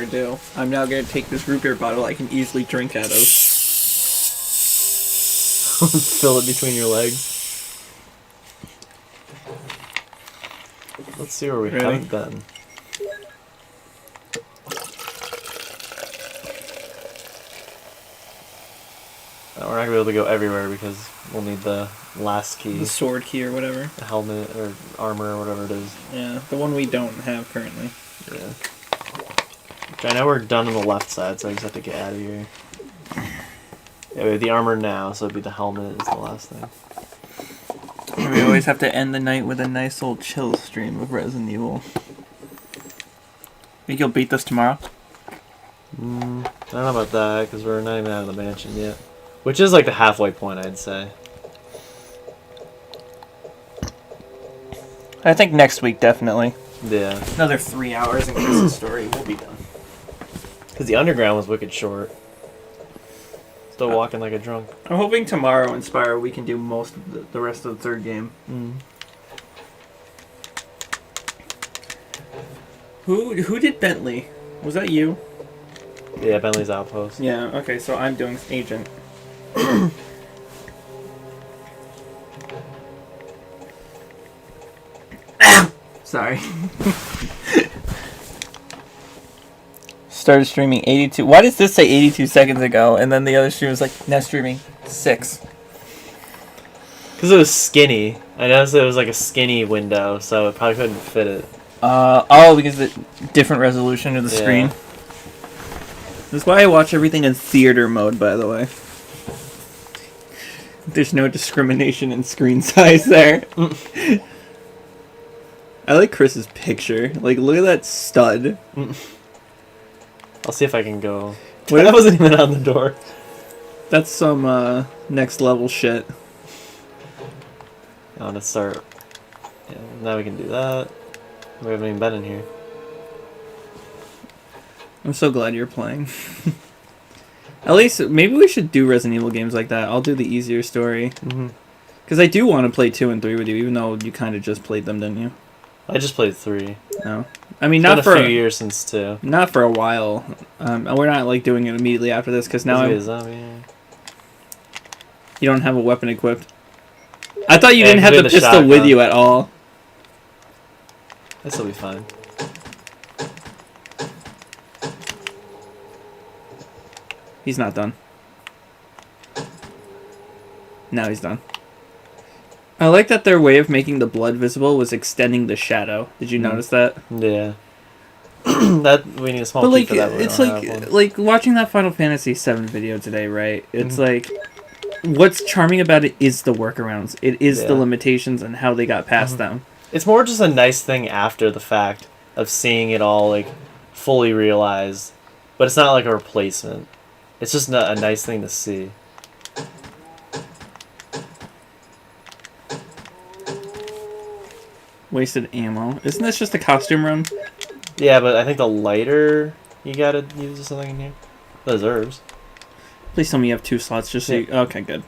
ever do. I'm now going to take this root beer bottle I can easily drink out of. Fill it between your legs. Let's see where we haven't been. No, we're not going to be able to go everywhere because we'll need the last key. The sword key or whatever. The helmet or armor or whatever it is. Yeah, the one we don't have currently. Yeah. Okay, I know we're done on the left side, so I just have to get out of here. Yeah, we have the armor now, so it'd be the helmet is the last thing. We always have to end the night with a nice old chill stream of Resident Evil. Think you'll beat this tomorrow? I don't know about that, because we're not even out of the mansion yet. Which is like the halfway point, I'd say. I think next week, definitely. Yeah. Another 3 hours in Chris's story, we'll be done. Because the underground was wicked short. Still walking like a drunk. I'm hoping tomorrow in Spyro we can do most of the rest of the third game. Who did Bentley? Was that you? Yeah, Bentley's Outpost. Yeah, okay, so I'm doing Agent. Sorry. Started streaming 82. Why does this say 82 seconds ago? And then the other stream was like, now streaming 6. Because it was skinny. I noticed it was like a skinny window, so it probably couldn't fit it. Because the different resolution of the screen. That's why I watch everything in theater mode, by the way. There's no discrimination in screen size there. I like Chris's picture. Like, look at that stud. I'll see if I can go. That wasn't even on the door. That's some next level shit. I want to start. Yeah, now we can do that. We haven't even been in here. I'm so glad you're playing. At least, maybe we should do Resident Evil games like that. I'll do the easier story. Because I do want to play 2 and 3 with you, even though you kind of just played them, didn't you? I just played 3. No. I mean, It's not been for a few years since 2. Not for a while. We're not, like, doing it immediately after this, because now You don't have a weapon equipped. I thought you didn't have the pistol shotgun with you at all. This'll be fine. He's not done. Now he's done. I like that their way of making the blood visible was extending the shadow. Did you notice that? Yeah. That we need a small key for that. It's like watching that Final Fantasy VII video today, right? It's like what's charming about it is the workarounds. It is the limitations and how they got past them. It's more just a nice thing after the fact of seeing it all like fully realized, but it's not like a replacement. It's just a nice thing to see. Wasted ammo. Isn't this just a costume run? Yeah, but I think the lighter you gotta use or something in here. Those herbs. Please tell me you have 2 slots just so you... Okay, good.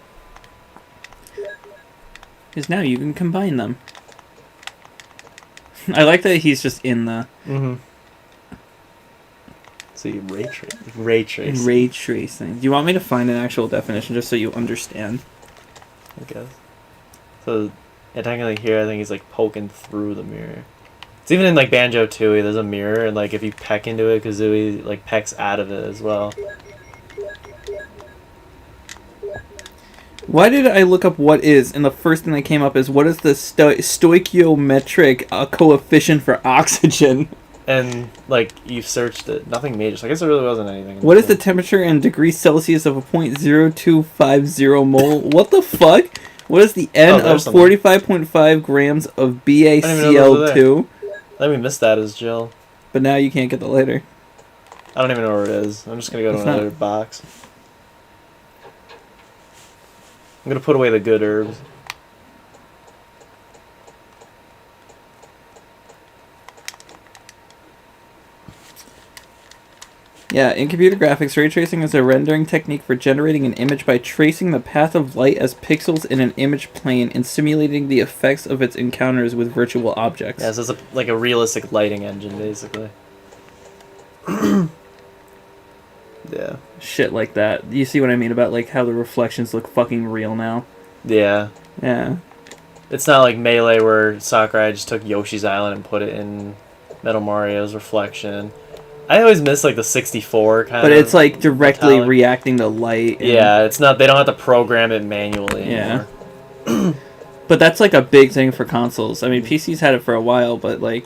Because now you can combine them. I like that he's just in the... So you ray tracing. Ray tracing. Do you want me to find an actual definition just so you understand? I guess. So, technically here I think he's like poking through the mirror. It's even in like Banjo-Tooie, there's a mirror, and like if you peck into it, Kazooie like pecks out of it as well. Why did I look up what is, and the first thing that came up is what is the stoichiometric coefficient for oxygen? And like you searched it, nothing major. So I guess there really wasn't anything. What is the temperature in degrees Celsius of a 0.0250 mole? What the fuck? What is the N of 45.5 grams of BaCl2? Let me miss that as Jill. But now you can't get the lighter. I don't even know where it is. I'm just gonna go to another box. I'm gonna put away the good herbs. Yeah, in computer graphics, ray tracing is a rendering technique for generating an image by tracing the path of light as pixels in an image plane and simulating the effects of its encounters with virtual objects. Yeah, so it's like a realistic lighting engine, basically. Yeah. Shit like that. You see what I mean about like how the reflections look fucking real now? Yeah. Yeah. It's not like Melee where Sakurai just took Yoshi's Island and put it in Metal Mario's reflection. I always miss like the 64 kind of. But it's like directly metallic. reacting to light. And, Yeah, it's not. They don't have to program it manually anymore. Yeah. But that's like a big thing for consoles. I mean, PCs had it for a while, but like,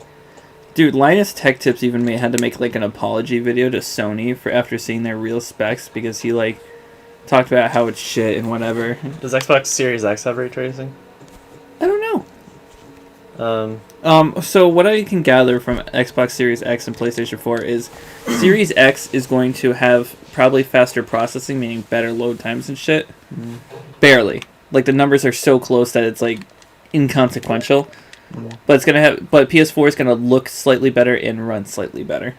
dude, Linus Tech Tips even had to make like an apology video to Sony for after seeing their real specs because he like talked about how it's shit and whatever. Does Xbox Series X have ray tracing? I don't know. Um, So what I can gather from Xbox Series X and PlayStation 4 is Series X is going to have probably faster processing, meaning better load times and shit. Barely. Like the numbers are so close that it's like inconsequential. But it's gonna have. But PS4 is gonna look slightly better and run slightly better.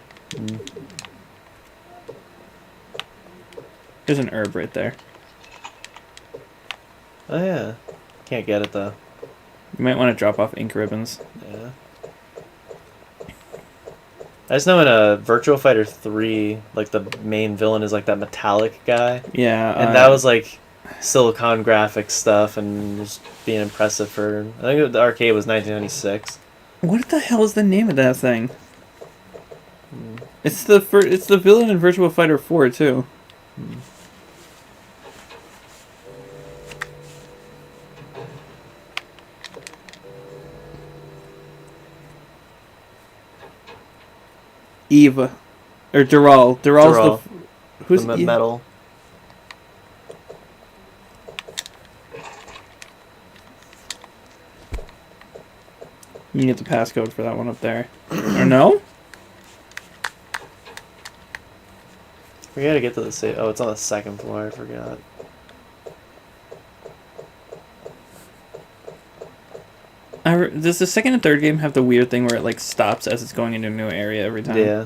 There's an herb right there. Oh yeah, can't get it though. You might want to drop off ink ribbons. Yeah. I just know in a Virtua Fighter 3, like the main villain is like that metallic guy, Yeah, and that was like Silicon graphics stuff and just being impressive for. I think the arcade was 1996. What the hell is the name of that thing? It's the it's the villain in Virtua Fighter 4 too. Eva, or Dural. Dural's Dural. who's The Eva? metal. You can get the passcode for that one up there. Or no? We gotta get to the safe. Oh, it's on the second floor. I forgot. Does the second and third game have the weird thing where it like stops as it's going into a new area every time? Yeah.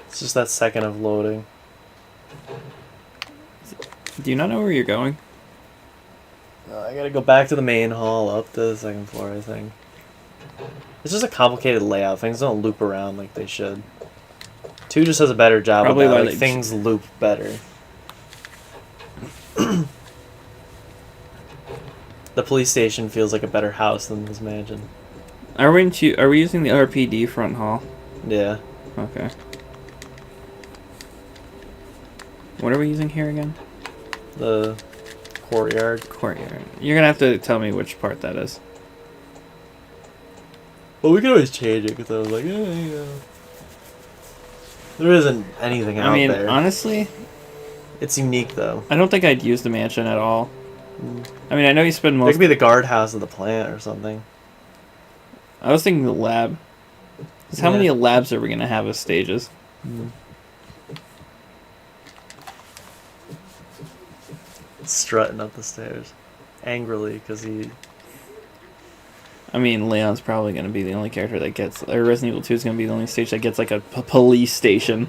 It's just that second of loading. Do you not know where you're going? I gotta go back to the main hall, up to the second floor, I think. It's just a complicated layout. Things don't loop around like they should. 2 just does a better job Probably of that. why Like, they- things loop better. The police station feels like a better house than this mansion. Are we using the RPD front hall? Yeah. Okay. What are we using here again? The courtyard. Courtyard. You're gonna have to tell me which part that is. Well, we can always change it because I was like, there isn't anything out I mean, there. honestly, It's unique though. I don't think I'd use the mansion at all. I mean, I know you spend It most. could be the guardhouse of the plant or something. I was thinking the lab. 'Cause how Yeah. many labs are we gonna have as stages? Strutting up the stairs angrily because he. I mean, Leon's probably gonna be the only character that gets, or Resident Evil 2 is gonna be the only stage that gets like a police station.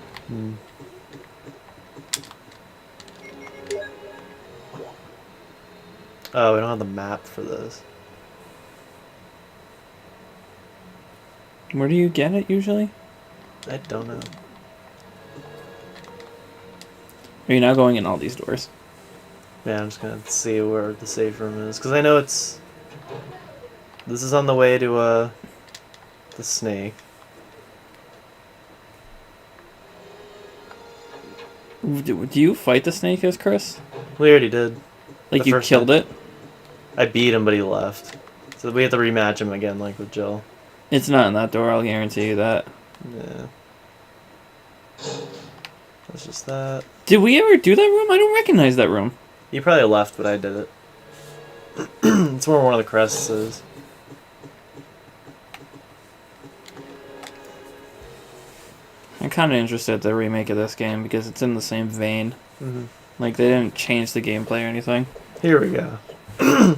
Oh, we don't have the map for this. Where do you get it usually? I don't know. Are you now going in all these doors? Yeah, I'm just gonna see where the safe room is because I know it's. This is on the way to the snake. Do you fight the snake as Chris? We already did. Like The you first killed one. it? I beat him, but he left. So we have to rematch him again, like with Jill. It's not in that door, I'll guarantee you that. Yeah. That's just that. Did we ever do that room? I don't recognize that room. You probably left, but I did it. It's where one of the crests is. I'm kind of interested in the remake of this game because it's in the same vein. Mm-hmm. Like, they didn't change the gameplay or anything. Here we go.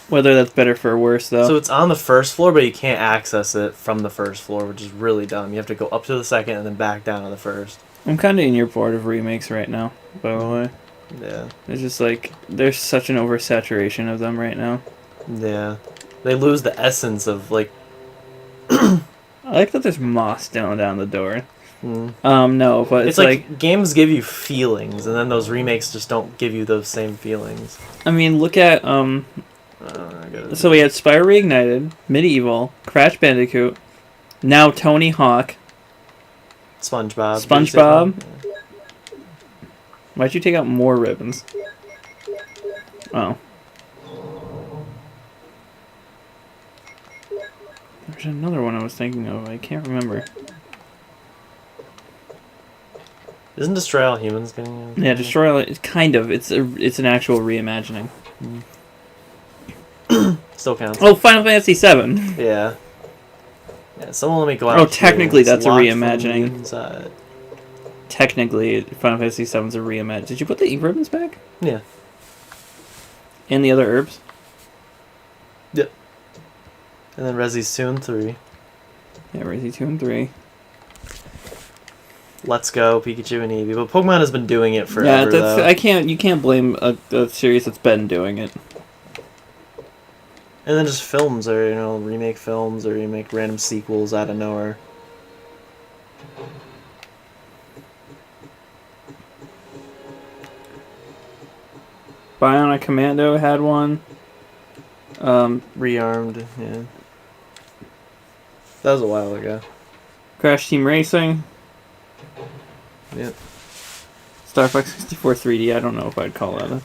Whether that's better for or worse, though. So it's on the first floor, but you can't access it from the first floor, which is really dumb. You have to go up to the second and then back down to the first. I'm kind of in your board of remakes right now, by the way. Yeah. It's just like, there's such an oversaturation of them right now. Yeah. They lose the essence of, like... I like that there's moss down the door. No, but It's like games give you feelings, and then those remakes just don't give you those same feelings. I mean, look at so we had Spyro Reignited, Medieval, Crash Bandicoot, now Tony Hawk, SpongeBob. SpongeBob. Why'd you take out more ribbons? Oh. There's another one I was thinking of. I can't remember. Isn't Destroy All Humans getting? Yeah, Destroy All. It's kind of. It's an actual reimagining. Still counts. Oh, Final Fantasy VII. Yeah. Yeah. Someone let me go out. Oh, technically that's a locked from reimagining. the inside. Technically, Final Fantasy VII's a reimagine. Did you put the ink ribbons back? Yeah. And the other herbs? Yep. And then Resi Soon 3. Yeah, Resi 2 and 3. Let's Go, Pikachu and Eevee. But Pokemon has been doing it forever. Yeah, that's though. you can't blame a series that's been doing it. And then just films, or remake films, or remake random sequels out of nowhere. Bionic Commando had one. Rearmed, yeah. That was a while ago. Crash Team Racing. Yep. Star Fox 64 3D. I don't know if I'd call that a...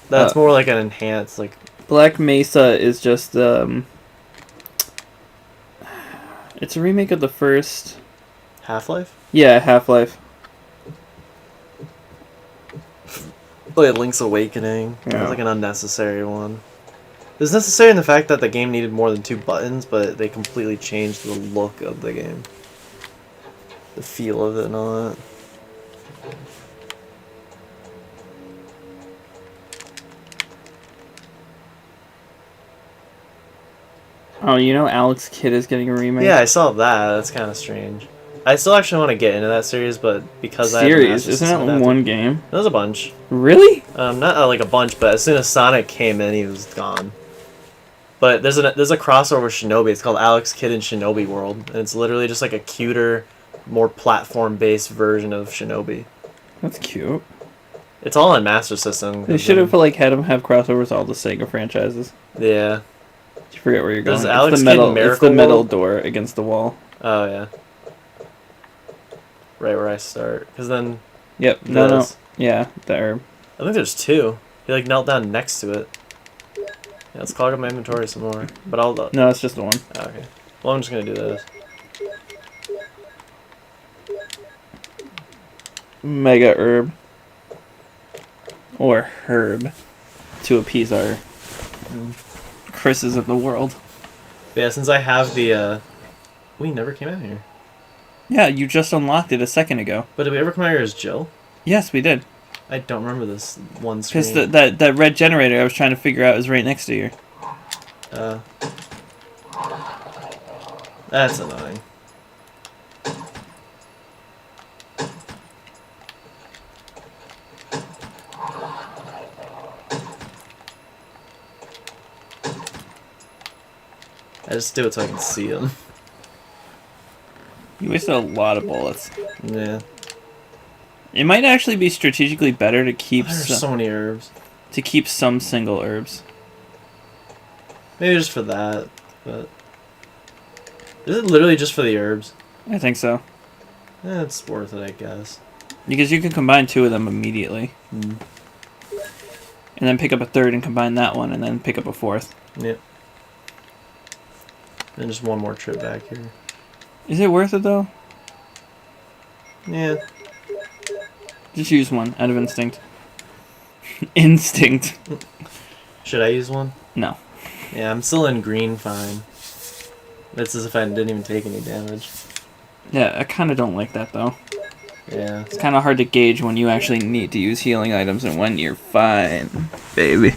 That's more like an enhanced, like... Black Mesa is just, it's a remake of the first... Half-Life? Yeah, Half-Life. Oh, yeah, Link's Awakening. Yeah. That was like an unnecessary one. It was necessary in the fact that the game needed more than 2 buttons, but they completely changed the look of the game. The feel of it and all that. Oh, you know Alex Kidd is getting a remake? Yeah, I saw that. That's kind of strange. I still actually want to get into that series, but because Series? Isn't that one game? There's a bunch. Really? Not like a bunch, but as soon as Sonic came in, he was gone. But there's a crossover with Shinobi. It's called Alex Kidd in Shinobi World, and it's literally just like a cuter, more platform-based version of Shinobi. That's cute. It's all on Master System. They should have had him have crossovers with all the Sega franchises. Yeah. You forget where you're going. Does Alex it's the metal. Kidd in It's the Miracle metal World? door against the wall. Oh yeah. Right where I start, because then. Yep. No. this. Yeah. The herb. I think there's 2. He like knelt down next to it. Yeah, let's clog up my inventory some more. But I'll. No, it's just the one. Oh, okay. Well, I'm just gonna do this. Mega herb. Or herb. To appease our Chris's of the world. But yeah, since I have the. We never came out here. Yeah, you just unlocked it a second ago. But did we ever come out here as Jill? Yes, we did. I don't remember this one screen. Because that red generator I was trying to figure out is right next to you. That's annoying. I just do it so I can see them. You wasted a lot of bullets. Yeah. It might actually be strategically better to keep There's so many herbs. to keep some single herbs. Maybe just for that, but... Is it literally just for the herbs? I think so. It's worth it, I guess. Because you can combine 2 of them immediately. Mm. And then pick up a third and combine that one, and then pick up a 4th. Yep. And just one more trip back here. Is it worth it, though? Yeah. Just use one, out of instinct. Instinct. Should I use one? No. Yeah, I'm still in green fine. That's as if I didn't even take any damage. Yeah, I kind of don't like that, though. Yeah. It's kind of hard to gauge when you actually need to use healing items and when you're fine, baby.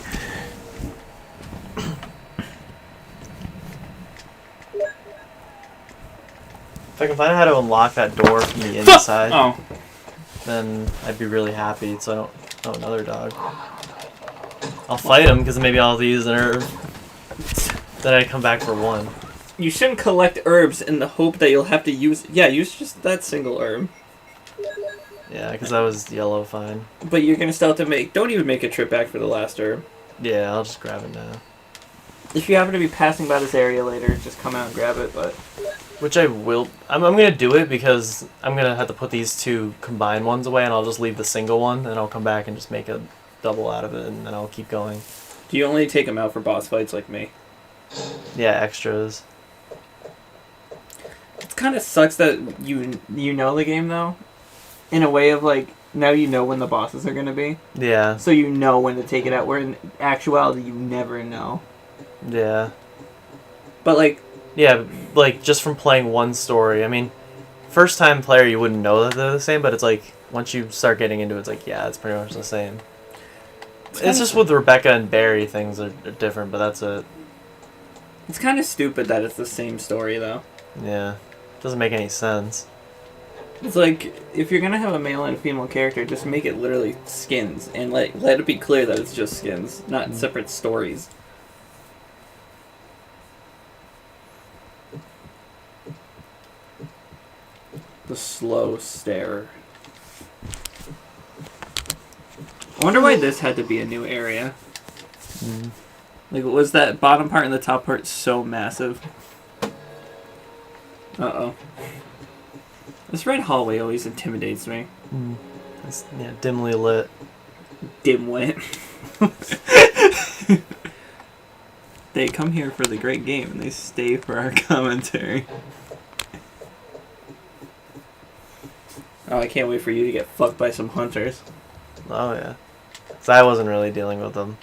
If I can find out how to unlock that door from the inside, Oh. then I'd be really happy. So I don't... Oh, another dog. I'll fight him, because maybe I'll use an herb. Then I come back for 1. You shouldn't collect herbs in the hope that you'll have to use... Yeah, use just that single herb. Yeah, because that was yellow fine. But you're going to still have to make... Don't even make a trip back for the last herb. Yeah, I'll just grab it now. If you happen to be passing by this area later, just come out and grab it, but... Which I will... I'm going to do it because I'm going to have to put these two combined ones away, and I'll just leave the single one, and I'll come back and just make a double out of it, and then I'll keep going. Do you only take them out for boss fights like me? Yeah, extras. It kind of sucks that you know the game, though. In a way of, like, now you know when the bosses are going to be. Yeah. So you know when to take it out, where in actuality you never know. Yeah. But, like... Yeah, like, just from playing one story. I mean, first time player you wouldn't know that they're the same, but it's like, once you start getting into it, it's like, yeah, it's pretty much the same. It's just with Rebecca and Barry, things are different, but that's it. It's kind of stupid that it's the same story, though. Yeah. Doesn't make any sense. It's like, if you're gonna have a male and a female character, just make it literally skins, and let it be clear that it's just skins, not separate stories. The slow stare. I wonder why this had to be a new area. Mm. Like, was that bottom part and the top part so massive? Uh-oh. This red hallway always intimidates me. Mm. It's, yeah, dimly lit. Dimwit. They come here for the great game, and they stay for our commentary. Oh, I can't wait for you to get fucked by some hunters. Oh, yeah. So I wasn't really dealing with them.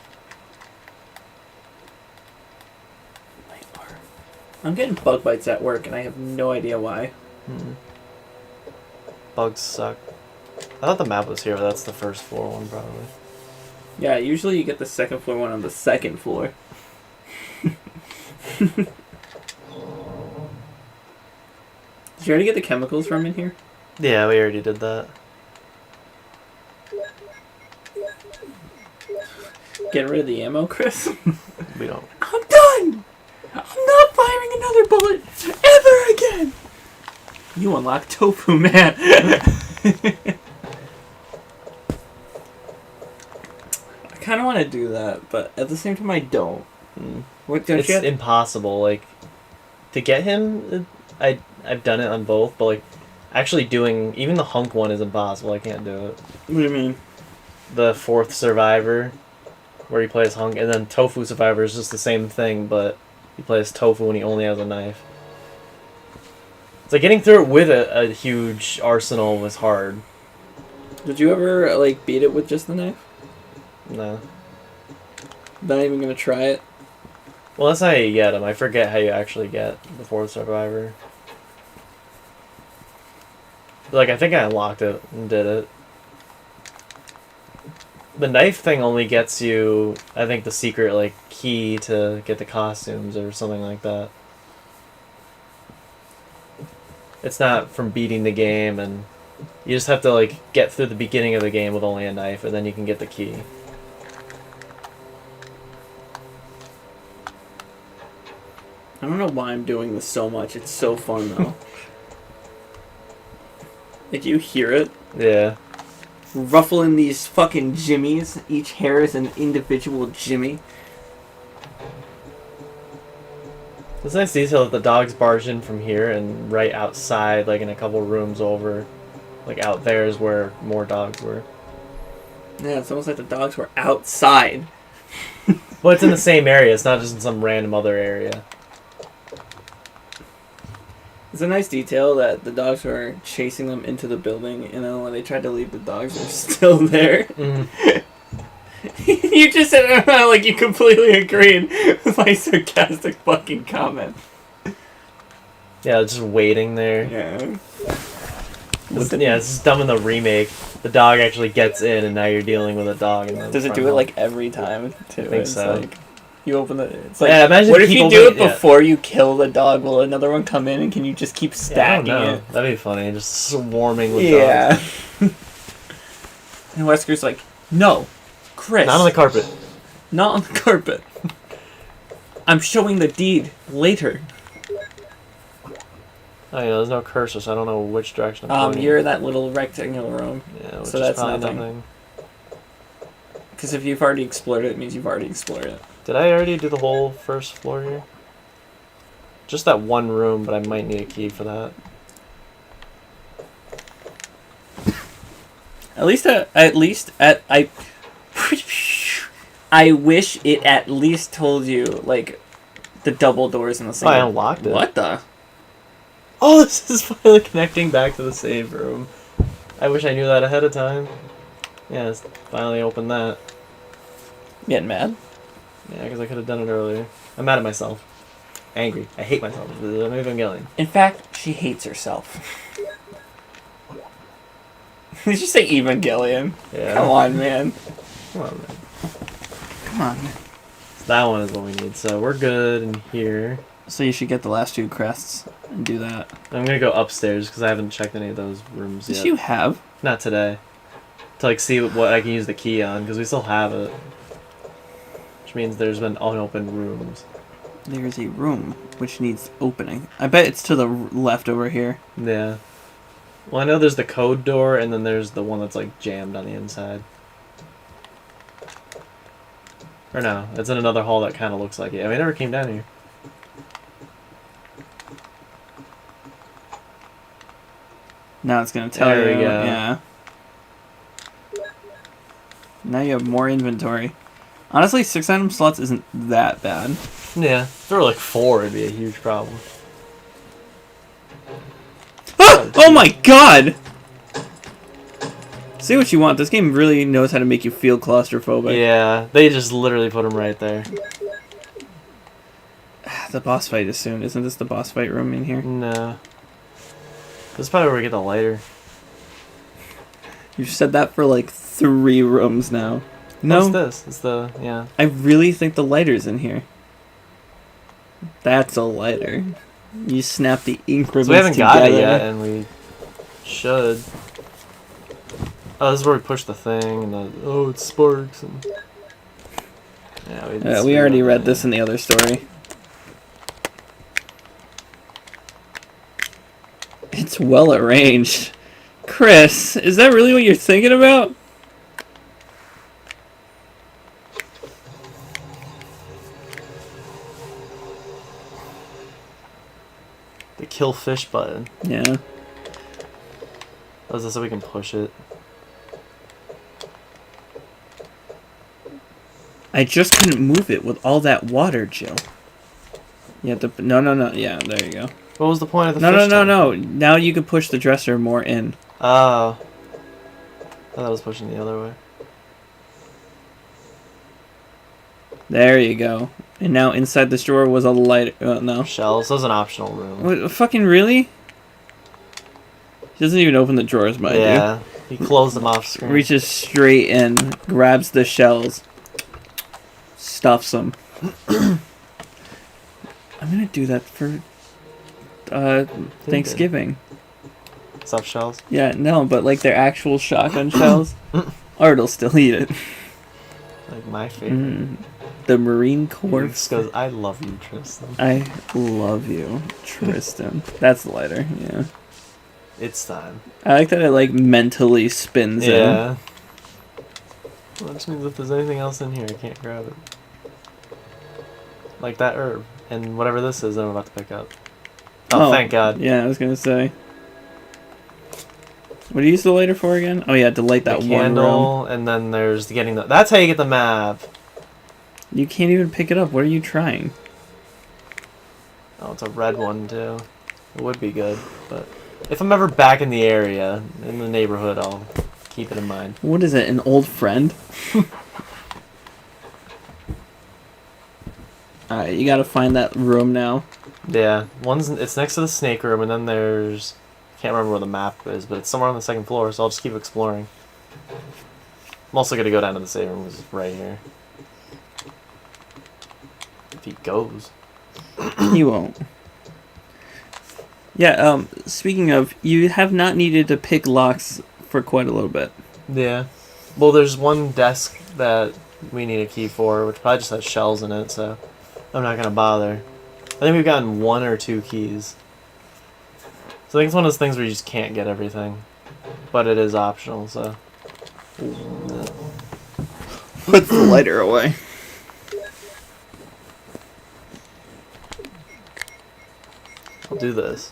I'm getting bug bites at work, and I have no idea why. Mm. Bugs suck. I thought the map was here, but that's the first floor one, probably. Yeah, usually you get the second floor one on the second floor. Did you already get the chemicals from in here? Yeah, we already did that. Getting rid of the ammo, Chris? We don't. I'm done! I'm not firing another bullet ever again! You unlock Tofu, man! I kind of want to do that, but at the same time I don't. What, don't It's you have... impossible. Like, to get him, I've done it on both, but like, actually doing even the hunk one is impossible. I can't do it. What do you mean? The fourth survivor, where he plays hunk, and then tofu survivor is just the same thing, but he plays tofu and he only has a knife. It's like getting through it with a huge arsenal was hard. Did you ever, like, beat it with just the knife? No. Not even gonna try it? Well, that's not how you get him. I forget how you actually get the fourth survivor. But, like, I think I unlocked it and did it. The knife thing only gets you, I think, the secret, like, key to get the costumes or something like that. It's not from beating the game, and you just have to, like, get through the beginning of the game with only a knife, and then you can get the key. I don't know why I'm doing this so much. It's so fun, though. Like, you hear it? Yeah. Ruffling these fucking jimmies. Each hair is an individual jimmy. It's a nice detail that the dogs barge in from here and right outside, like in a couple rooms over. Like out there is where more dogs were. Yeah, it's almost like the dogs were outside. Well, it's in the same area. It's not just in some random other area. It's a nice detail that the dogs were chasing them into the building, and then when they tried to leave, the dogs were still there. Mm. You just said like you completely agreed with my sarcastic fucking comment. Yeah, just waiting there. Yeah. Yeah, it's just dumb in the remake. The dog actually gets in, and now you're dealing with a dog. In the Does it front do it hall. like every time too? I think It's so. like you open the. It's like, Yeah, imagine what if you people do it doing- yeah. before you kill the dog? Will another one come in, and can you just keep Yeah, I stacking don't know. it? That'd be funny. Just swarming with Yeah. dogs. And Wesker's like, no, Chris, Not on the carpet. not on the carpet. I'm showing the deed later. Oh yeah, there's no cursor, so I don't know which direction I'm pointing. You're that little rectangular room. Yeah, which so is that's probably nothing. Because if you've already explored it, it means you've already explored it. Did I already do the whole first floor here? Just that one room, but I might need a key for that. I wish it at least told you like the double doors in the same. Oh, I unlocked it. What the? Oh, this is finally connecting back to the save room. I wish I knew that ahead of time. Yeah, it's finally opened that. Getting mad? Yeah, because I could have done it earlier. I'm mad at myself. Angry. I hate myself. I'm Evangelion. In fact, she hates herself. Did you say Evangelion? Yeah. Come on, man. Come on, man. Come on. So that one is what we need. So we're good in here. So you should get the last 2 crests and do that. I'm gonna go upstairs because I haven't checked any of those rooms yet. Yes, you have. Not today. To like see what I can use the key on because we still have it. Which means there's been unopened rooms. There's a room which needs opening. I bet it's to the left over here. Yeah. Well, I know there's the code door and then there's the one that's like jammed on the inside. Or no, it's in another hall that kind of looks like it. I mean, I never came down here. Now it's gonna tell There you. we go. Yeah. Now you have more inventory. Honestly, 6 item slots isn't that bad. Yeah. If there were like 4, it'd be a huge problem. Ah! Oh my god! Say what you want. This game really knows how to make you feel claustrophobic. Yeah, they just literally put him right there. The boss fight is soon. Isn't this the boss fight room in here? No. This is probably where we get the lighter. You've said that for like 3 rooms now. No. What's this? It's the, yeah. I really think the lighter's in here. That's a lighter. You snap the ink ribbons So we haven't together. got it yet, and we should. Oh, this is where we push the thing, and the, oh, it sparks. And... Yeah, we already read this in the other story. It's well arranged. Chris, is that really what you're thinking about? The kill fish button. Yeah. Oh, is this so we can push it? I just couldn't move it with all that water, Jill. You have to... No. Yeah, there you go. What was the point of the No. fish tank? Now you can push the dresser more in. Oh. I thought I was pushing the other way. There you go. And now inside this drawer was a light... no. Shells. That was an optional room. What, fucking really? He doesn't even open the drawers, mind you. Yeah. He closed them off screen. Reaches straight in, grabs the shells, stuffs them. I'm gonna do that for Thanksgiving. Stuffed shells? Yeah, no, but like they're actual shotgun shells. Or it'll still eat it. Like my favorite. The Marine Corps. Because I love you, Tristan. I love you, Tristan. That's the lighter, yeah. It's time. I like that it like mentally spins in. Yeah. Well, that just means if there's anything else in here, I can't grab it. Like that herb. And whatever this is, I'm about to pick up. Oh, thank God. Yeah, I was gonna say. What do you use the lighter for again? Oh yeah, to light that The one candle, room. and then there's getting the... That's how you get the map. You can't even pick it up. What are you trying? Oh, it's a red one, too. It would be good, but... If I'm ever back in the area, in the neighborhood, I'll keep it in mind. What is it, an old friend? Alright, you gotta find that room now. Yeah, it's next to the snake room, and then there's... Can't remember where the map is, but it's somewhere on the second floor, so I'll just keep exploring. I'm also gonna go down to the save room, which is right here. If he goes. He won't. Yeah, speaking of, you have not needed to pick locks for quite a little bit. Yeah. Well, there's one desk that we need a key for, which probably just has shells in it, so I'm not gonna bother. I think we've gotten 1 or 2 keys. So I think it's one of those things where you just can't get everything, but it is optional. So Put the lighter away. I'll do this.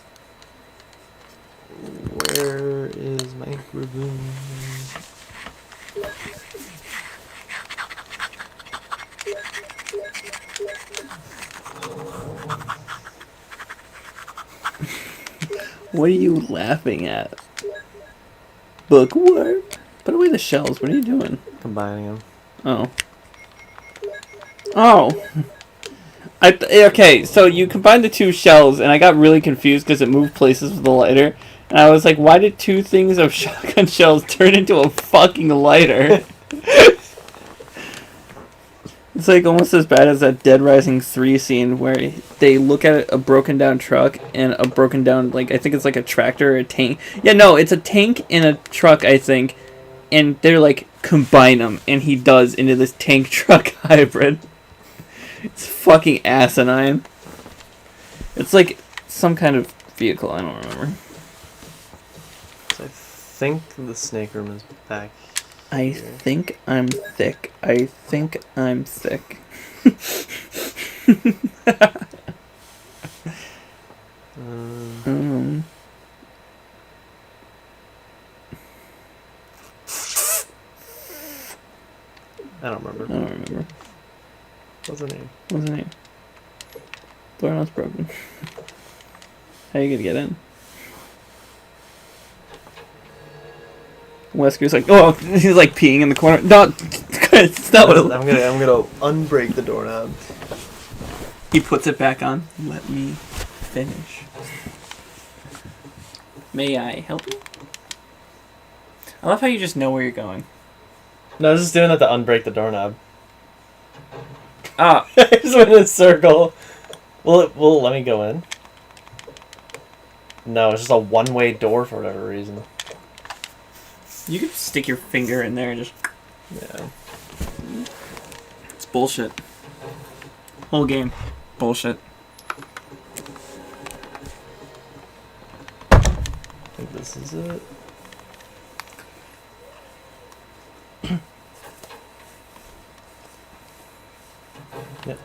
Where is my microphone? What are you laughing at? Bookworm? Put away the shells. What are you doing? Combining them. Oh. Oh. Okay, so you combined the two shells, and I got really confused because it moved places with the lighter. And I was like, why did two things of shotgun shells turn into a fucking lighter? It's like almost as bad as that Dead Rising 3 scene where they look at a broken down truck and a broken down, like, I think it's like a tractor or a tank. Yeah, no, it's a tank and a truck, I think. And they're like, combine them. And he does into this tank truck hybrid. It's fucking asinine. It's like some kind of vehicle, I don't remember. So I think the snake room is back. I think I'm thick. I think I'm thick. I don't remember. What's the name? What's the name? Door knot's broken. How you gonna get in? Wesker's like, oh, he's like peeing in the corner. No, it's not what I'm gonna unbreak the doorknob. He puts it back on. Let me finish. May I help you? I love how you just know where you're going. No, I was just doing that to unbreak the doorknob. Ah. I just went in a circle. Will it let me go in? No, it's just a one-way door for whatever reason. You could stick your finger in there and just... Yeah. It's bullshit. Whole game. Bullshit. I think this is it. Yep.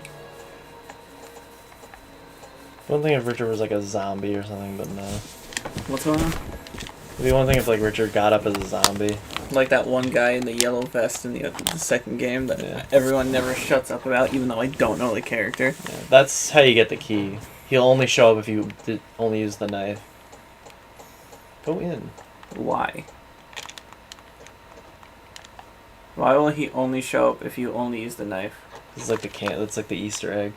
One thing if Richard was like a zombie or something, but no. What's going on? It'd be one thing if like Richard got up as a zombie. Like that one guy in the yellow vest in the second game that everyone never shuts up about, even though I don't know the character. Yeah, that's how you get the key. He'll only show up if you only use the knife. Go in. Why? Why will he only show up if you only use the knife? It's like that's like the Easter egg.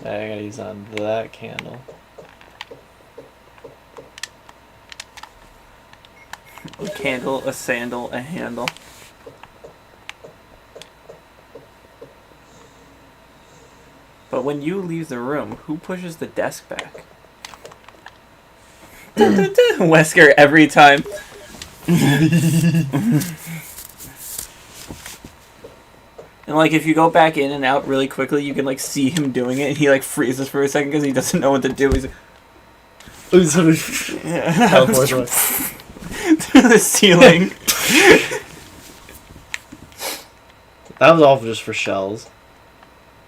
I gotta use on that candle. A candle, a sandal, a handle. But when you leave the room, who pushes the desk back? Wesker every time. And like if you go back in and out really quickly, you can like see him doing it, and he like freezes for a second because he doesn't know what to do. He's like, through the ceiling. That was all just for shells.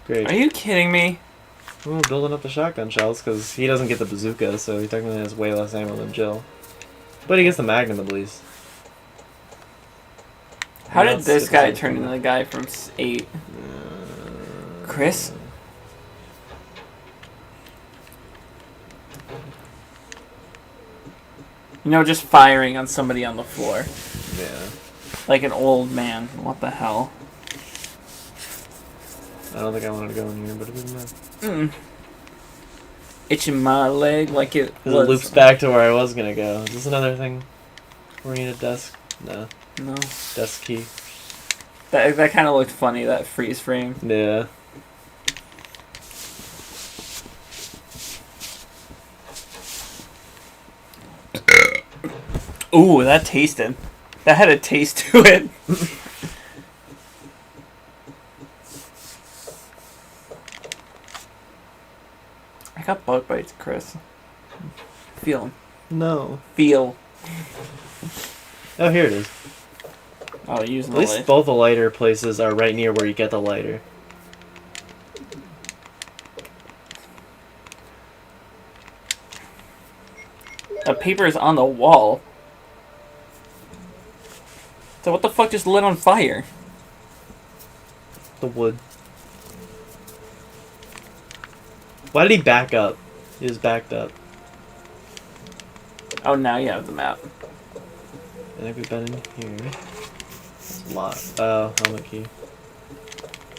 Great. Are you kidding me? We're building up the shotgun shells because he doesn't get the bazooka, so he technically has way less ammo than Jill. But he gets the magnum at least. How did this guy turn into the guy from 8? Chris? You know, just firing on somebody on the floor. Yeah. Like an old man. What the hell? I don't think I wanted to go in here, but it doesn't matter. Itching my leg like it was. It loops back to where I was gonna go. Is this another thing? Where you need a desk? No. No. Desk key. That kind of looked funny, that freeze frame. Yeah. Ooh, that tasted. That had a taste to it. Chris. Feel him. No. Feel. Oh, here it is. Oh, using At least both the lighter places are right near where you get the lighter. The paper is on the wall. So what the fuck just lit on fire? The wood. Why did he back up? He was backed up. Oh, now you have the map. I think we've been in here. That's a lot. Oh, helmet key.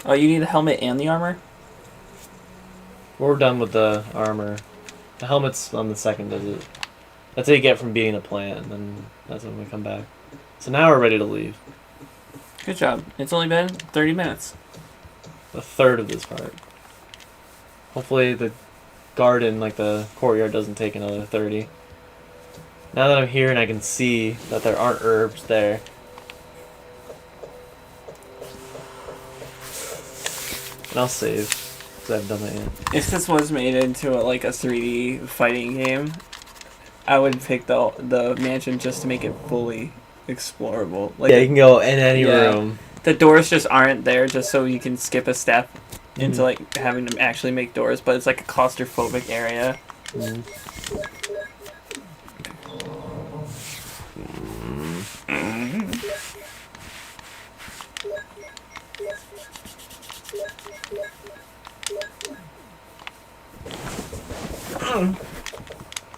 Oh, you need the helmet and the armor? We're done with the armor. The helmet's on the second visit. That's what you get from beating a plant, and then that's when we come back. So now we're ready to leave. Good job. It's only been 30 minutes. A third of this part. Hopefully the garden, like the courtyard, doesn't take another 30. Now that I'm here and I can see that there aren't herbs there. And I'll save, because I haven't done that yet. If this was made into like a 3D fighting game, I would pick the mansion just to make it fully explorable. Like Yeah, you can go in any Yeah. room. the doors just aren't there just so you can skip a step into like having to actually make doors, but it's like a claustrophobic area. Mm.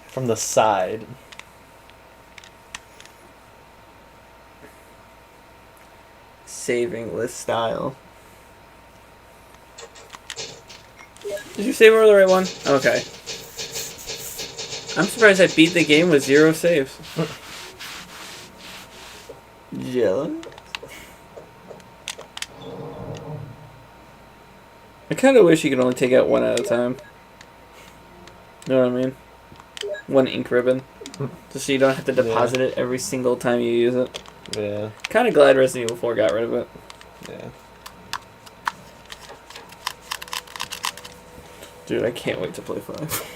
From the side. Saving with style. Did you save over the right one? Okay. I'm surprised I beat the game with 0 saves. Jealous? I kind of wish you could only take out one at a time. You know what I mean? One ink ribbon. Just so you don't have to deposit it every single time you use it. Yeah. Kind of glad Resident Evil 4 got rid of it. Yeah. Dude, I can't wait to play 5.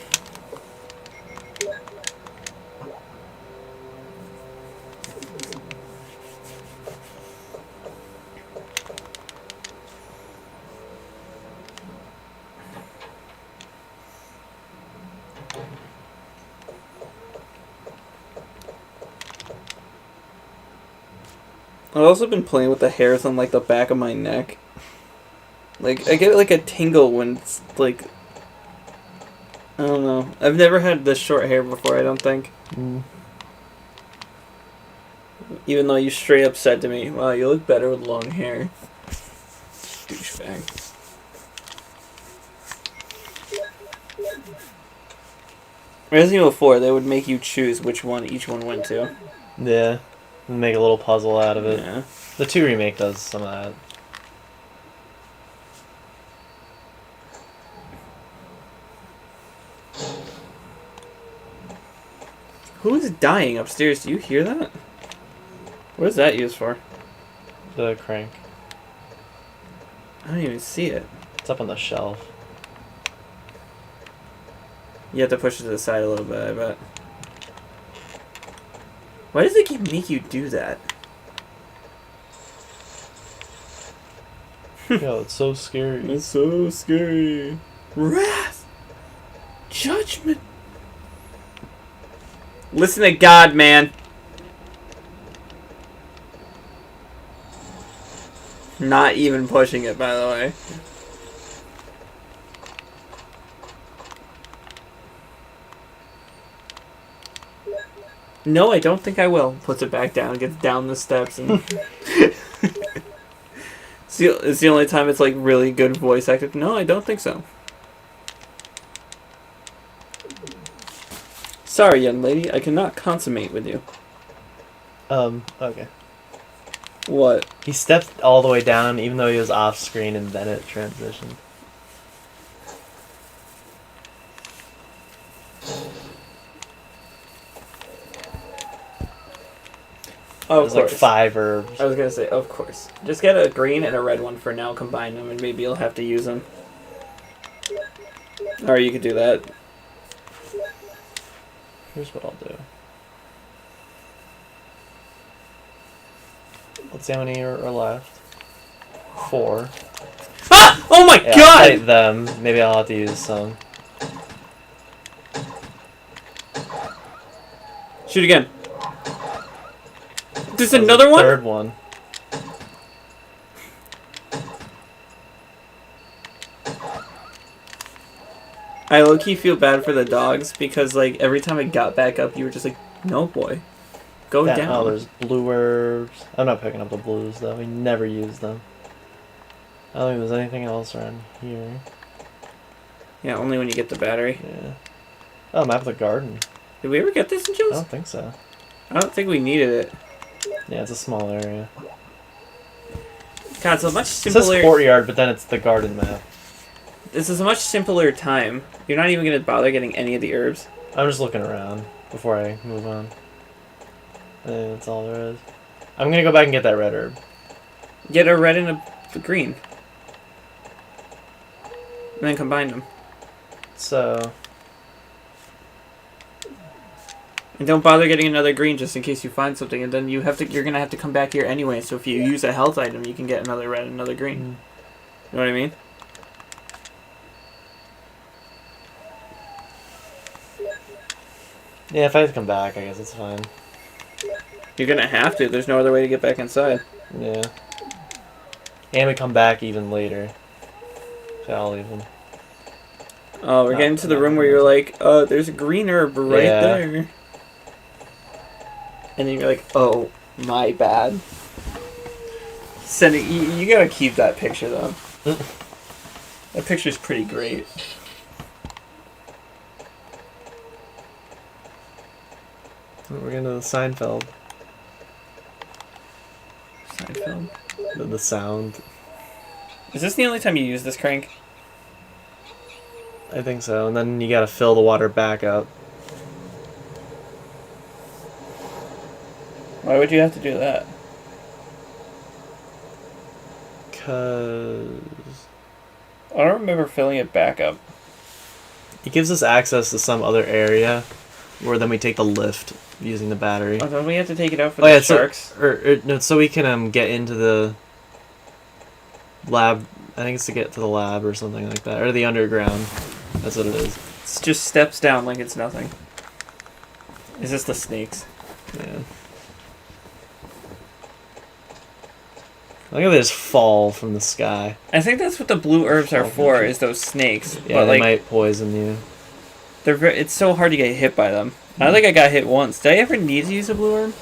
I've also been playing with the hairs on like the back of my neck. Like I get like a tingle when it's like, I don't know. I've never had this short hair before, I don't think. Mm. Even though you straight up said to me, "Wow, you look better with long hair." Douchebag. Resident Evil 4, they would make you choose which one each one went to. Yeah. Make a little puzzle out of it. Yeah. The 2 remake does some of that. Who is dying upstairs? Do you hear that? What is that used for? The crank. I don't even see it. It's up on the shelf. You have to push it to the side a little bit, I bet. Why does it keep make you do that? Yo, it's so scary. It's so scary. Wrath! Judgment! Listen to God, man. Not even pushing it, by the way. No, I don't think I will. Puts it back down, gets down the steps, and... It's the only time it's like really good voice acted. No, I don't think so. Sorry, young lady, I cannot consummate with you. Okay. What? He stepped all the way down even though he was off screen and then it transitioned. Oh, There's like 5 herbs. I was gonna say, of course. Just get a green and a red one for now, combine them, and maybe you'll have to use them. Or you could do that. Here's what I'll do. Let's see how many are left. 4. Ah! Oh my Yeah, I'll god! fight them. Maybe I'll have to use some. Shoot again. There's That was another the one? Third one. I low-key feel bad for the dogs because, like, every time I got back up, you were just like, no, boy. Go Yeah, down. oh, there's blue herbs. I'm not picking up the blues, though. We never use them. I don't think there's anything else around here. Yeah, only when you get the battery. Yeah. Oh, map of the garden. Did we ever get this in I Jules? don't think so. I don't think we needed it. Yeah, it's a small area. God, it's a much It simpler... says courtyard, but then it's the garden map. This is a much simpler time. You're not even going to bother getting any of the herbs. I'm just looking around before I move on. I think that's all there is. I'm gonna go back and get that red herb. Get a red and a green. And then combine them. So, And don't bother getting another green just in case you find something, and then you're going to have to come back here anyway, so if you use a health item, you can get another red and another green. You know what I mean? yeah, if I have to come back, I guess it's fine. You're going to have to. There's no other way to get back inside. Yeah. And we come back even later. So I'll even. Oh, we're getting to the room where you're like, there's a green herb right Yeah. there. And then you're like, oh, my bad. Sending you gotta keep that picture though. That picture's pretty great. We're getting to the Seinfeld. Seinfeld. The sound. Is this the only time you use this crank? I think so. And then you gotta fill the water back up. Why would you have to do that? Cause I don't remember filling it back up. it gives us access to some other area where then we take the lift using the battery. Oh, don't we have to take it out for Oh, the yeah, sharks? No, so we can get into the lab. I think it's to get to the lab or something like that, or the underground. That's what it is. It's just steps down like it's nothing. Is this the snakes? Yeah. Look at this fall from the sky. I think that's what the blue herbs are Oh, for, okay. is those snakes. Yeah, but they like, might poison you. it's so hard to get hit by them. I don't think I got hit once. Did I ever need to use a blue herb?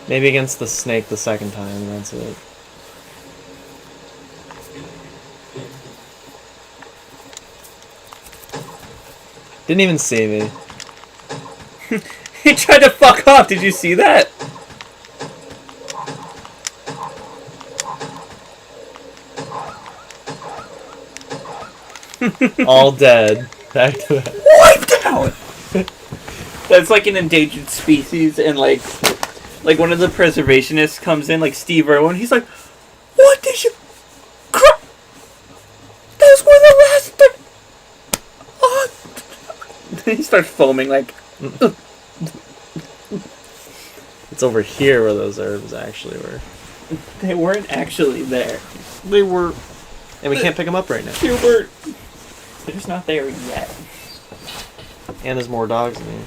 Maybe against the snake the second time, and that's it. Didn't even see me. He tried to fuck off. Did you see that? All dead. Back to it. Wiped out. That's like an endangered species, and like one of the preservationists comes in, like Steve Irwin. He's like, "What did you? That was one of the last things." Oh. He starts foaming like. It's over here where those herbs actually were. They weren't actually there. They were. And we can't pick them up right now. Hubert. They're just not there yet. And there's more dogs in here.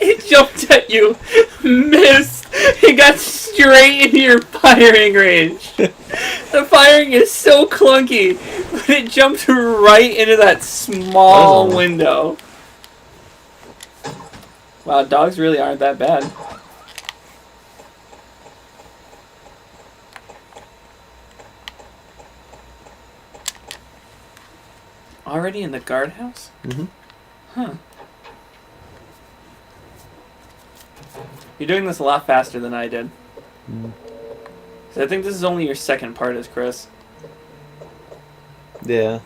It jumped at you, missed, it got straight into your firing range. The firing is so clunky, but it jumped right into that small Wow. window. Wow, dogs really aren't that bad. Already in the guardhouse? Mm-hmm. Huh. You're doing this a lot faster than I did. So I think this is only your second part as Chris. Yeah.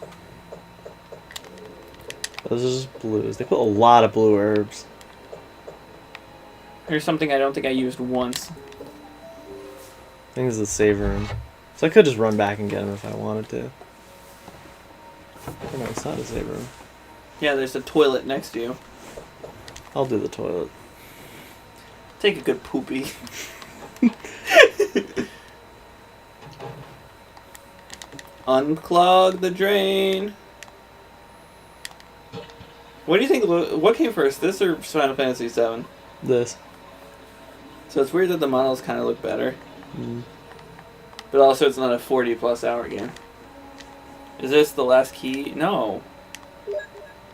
Those are just blues. They put a lot of blue herbs. Here's something I don't think I used once. I think this is the save room. So I could just run back and get him if I wanted to. Oh no, it's not a save room. Yeah, there's a toilet next to you. I'll do the toilet. Take a good poopy. Unclog the drain. What do you think? What came first, this or Final Fantasy VII? This. So it's weird that the models kind of look better, Mm. but also it's not a 40+ hour game. Is this the last key? No.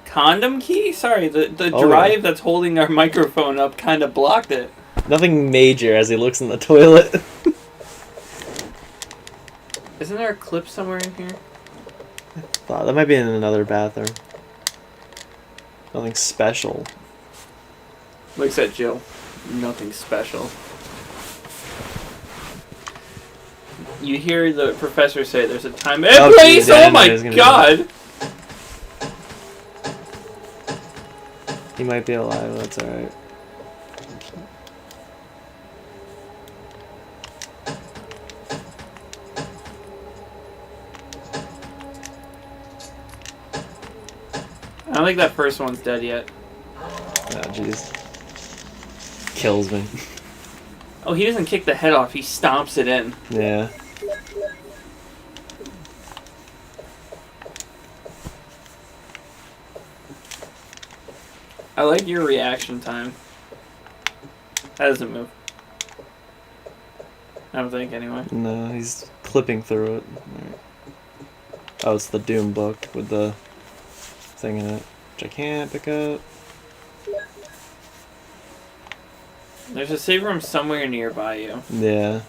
Condom key? Sorry, the Oh, drive yeah. that's holding our microphone up kind of blocked it. Nothing major as he looks in the toilet. Isn't there a clip somewhere in here? Wow, that might be in another bathroom. Nothing special. Like I said, Jill, nothing special. You hear the professor say there's a time and Oh, place! geez, yeah, I Oh know my he was gonna god! He might be alive, that's alright. I don't think that first one's dead yet. Oh, jeez. Kills me. Oh, he doesn't kick the head off, he stomps it in. Yeah. I like your reaction time. That doesn't move. I don't think, anyway. No, he's clipping through it. Alright. Oh, it's the Doom book with the thing in it, which I can't pick up. There's a save room somewhere nearby you. Yeah.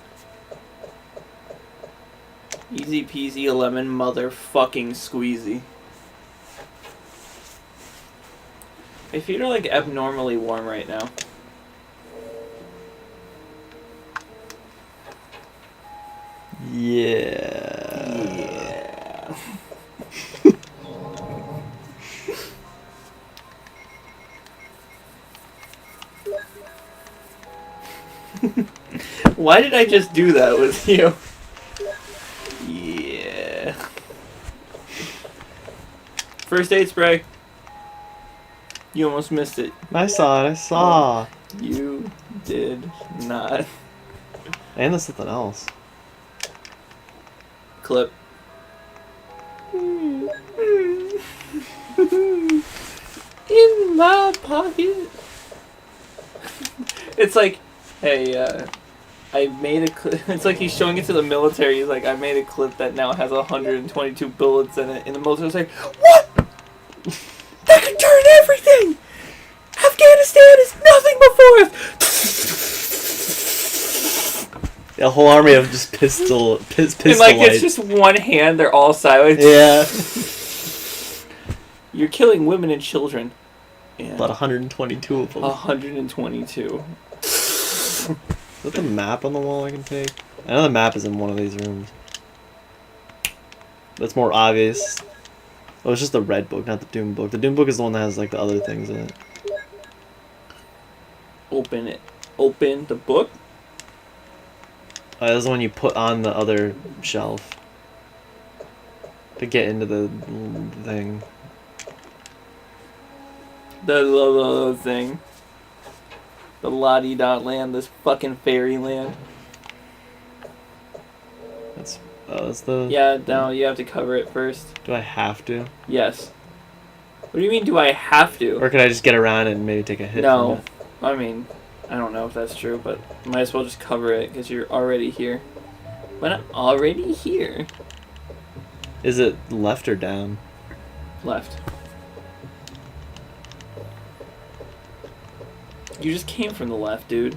Easy peasy lemon motherfucking squeezy. My feet are like abnormally warm right now. Yeah. Why did I just do that with you? Yeah. First aid spray. You almost missed it. I saw it, I saw. You did not. And there's something else. Clip. In my pocket. It's like, hey, I made a clip. It's like he's showing it to the military. He's like, I made a clip that now has 122 bullets in it. And the military's like, what? That could turn everything! Afghanistan is nothing before us! A whole army of just pistol And like, lights. it's just one hand, they're all silent. Yeah. You're killing women and children. And About 122 of them. 122. Is that the map on the wall I can take? I know the map is in one of these rooms. That's more obvious. Oh, it's just the red book, not the Doom book. The Doom book is the one that has like the other things in it. Open it. Open the book. That's the one you put on the other shelf to get into the thing. The thing. The la-di-da land, this fucking fairyland. That's the... Yeah, no, you have to cover it first. Do I have to? Yes. What do you mean, do I have to? Or could I just get around and maybe take a hit No. from it? I mean, I don't know if that's true, but might as well just cover it, because you're already here. But I'm already here. Is it left or down? Left. You just came from the left, dude.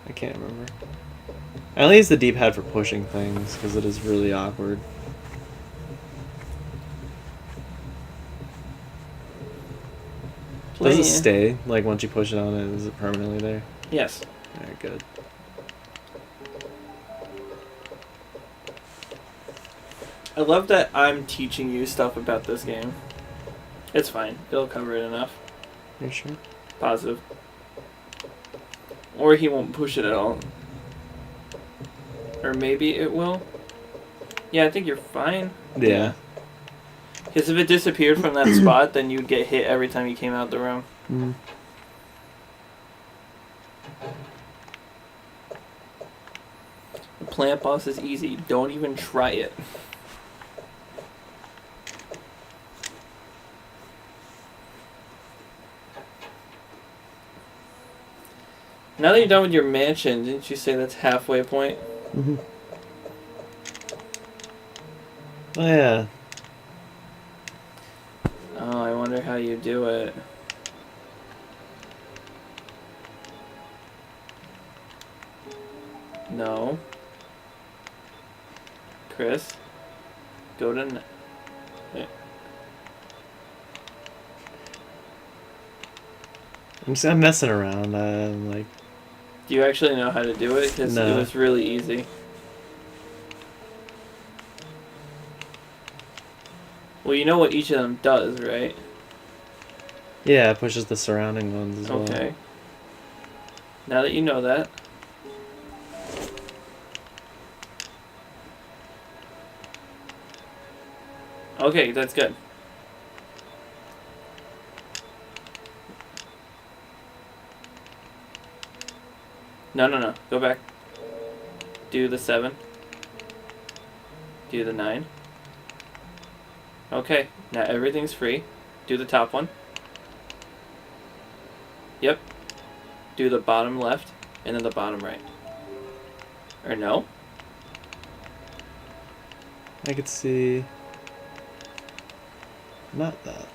I can't remember. I only use the D-pad for pushing things, because it is really awkward. Does it stay? Like, once you push it on it, is it permanently there? Yes. Alright, good. I love that I'm teaching you stuff about this game. It's fine. It'll cover it enough. You sure? Positive. Or he won't push it at all. Or maybe it will. Yeah, I think you're fine. Yeah. Because if it disappeared from that spot, then you'd get hit every time you came out the room. Mm. The plant boss is easy. Don't even try it. Now that you're done with your mansion, didn't you say that's halfway point? Mm-hmm. Oh yeah. Oh, I wonder how you do it. No. Chris? Go to... I'm messing around. I'm like. Do you actually know how to do it? Because No. it was really easy. Well, you know what each of them does, right? Yeah, it pushes the surrounding ones as well. Okay. Now that you know that. Okay, that's good. No. Go back. Do the 7. Do the 9. Okay, now everything's free. Do the top one. Yep. Do the bottom left, and then the bottom right. Or no? I could see. Not that.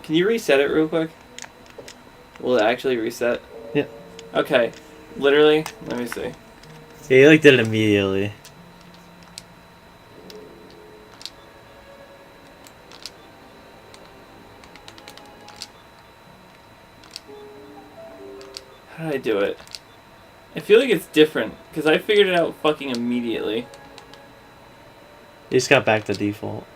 Can you reset it real quick? Will it actually reset? Yeah. Okay. Literally, let me see. Yeah, you like did it immediately. How did I do it? I feel like it's different, because I figured it out fucking immediately. You just got back to default.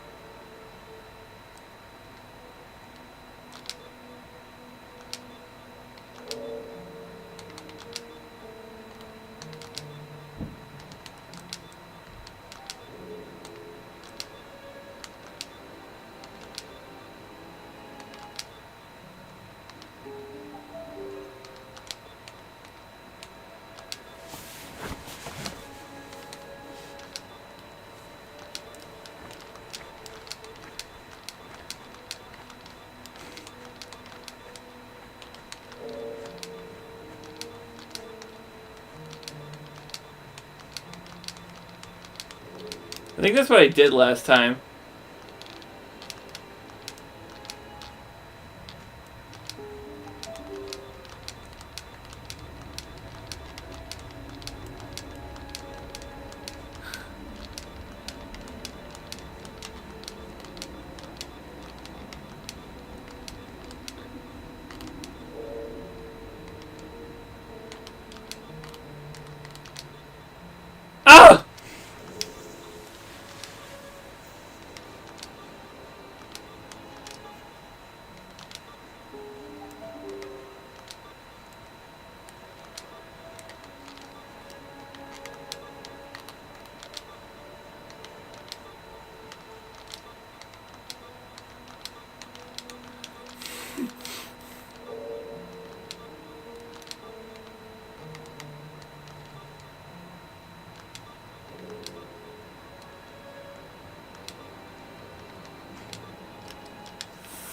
I think that's what I did last time. Ah!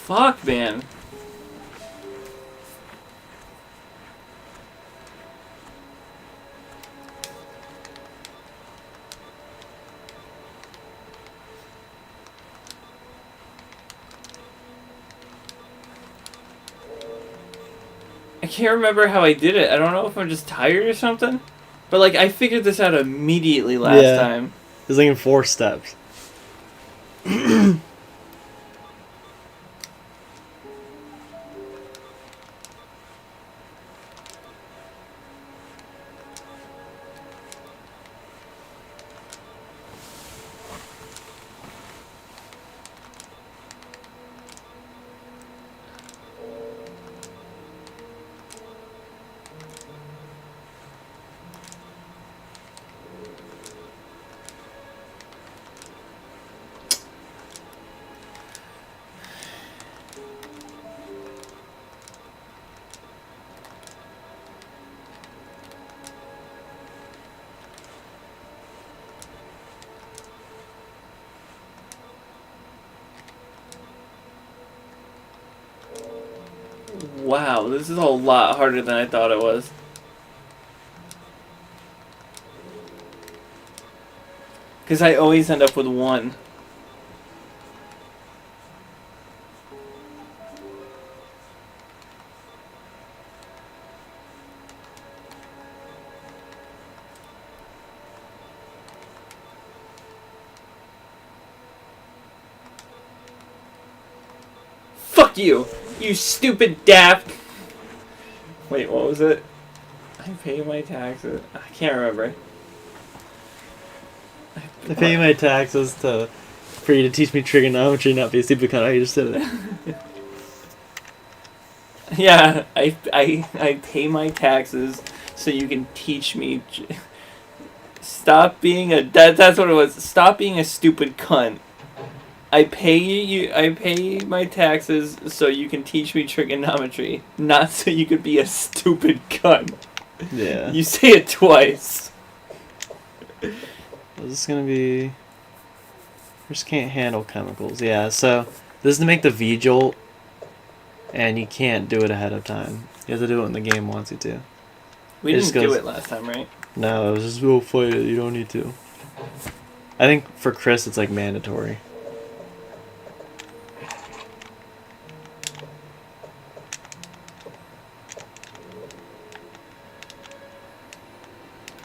Fuck, man. I can't remember how I did it. I don't know if I'm just tired or something. But, like, I figured this out immediately last time. It's like in 4 steps. Wow, this is a lot harder than I thought it was. Because I always end up with 1. Fuck you! You stupid daft! Wait, what was it? I pay my taxes. I can't remember. I pay my taxes for you to teach me trigonometry, not be a stupid cunt. I just said it. Yeah, I pay my taxes so you can teach me. Stop being a that's what it was. Stop being a stupid cunt. I pay my taxes so you can teach me trigonometry, not so you could be a stupid cunt. Yeah. You say it twice. Is this gonna be? Just can't handle chemicals. Yeah. So this is to make the V-jolt, and you can't do it ahead of time. You have to do it when the game wants you to. We didn't do it last time, right? No, it was just go fight it. You don't need to. I think for Chris it's like mandatory.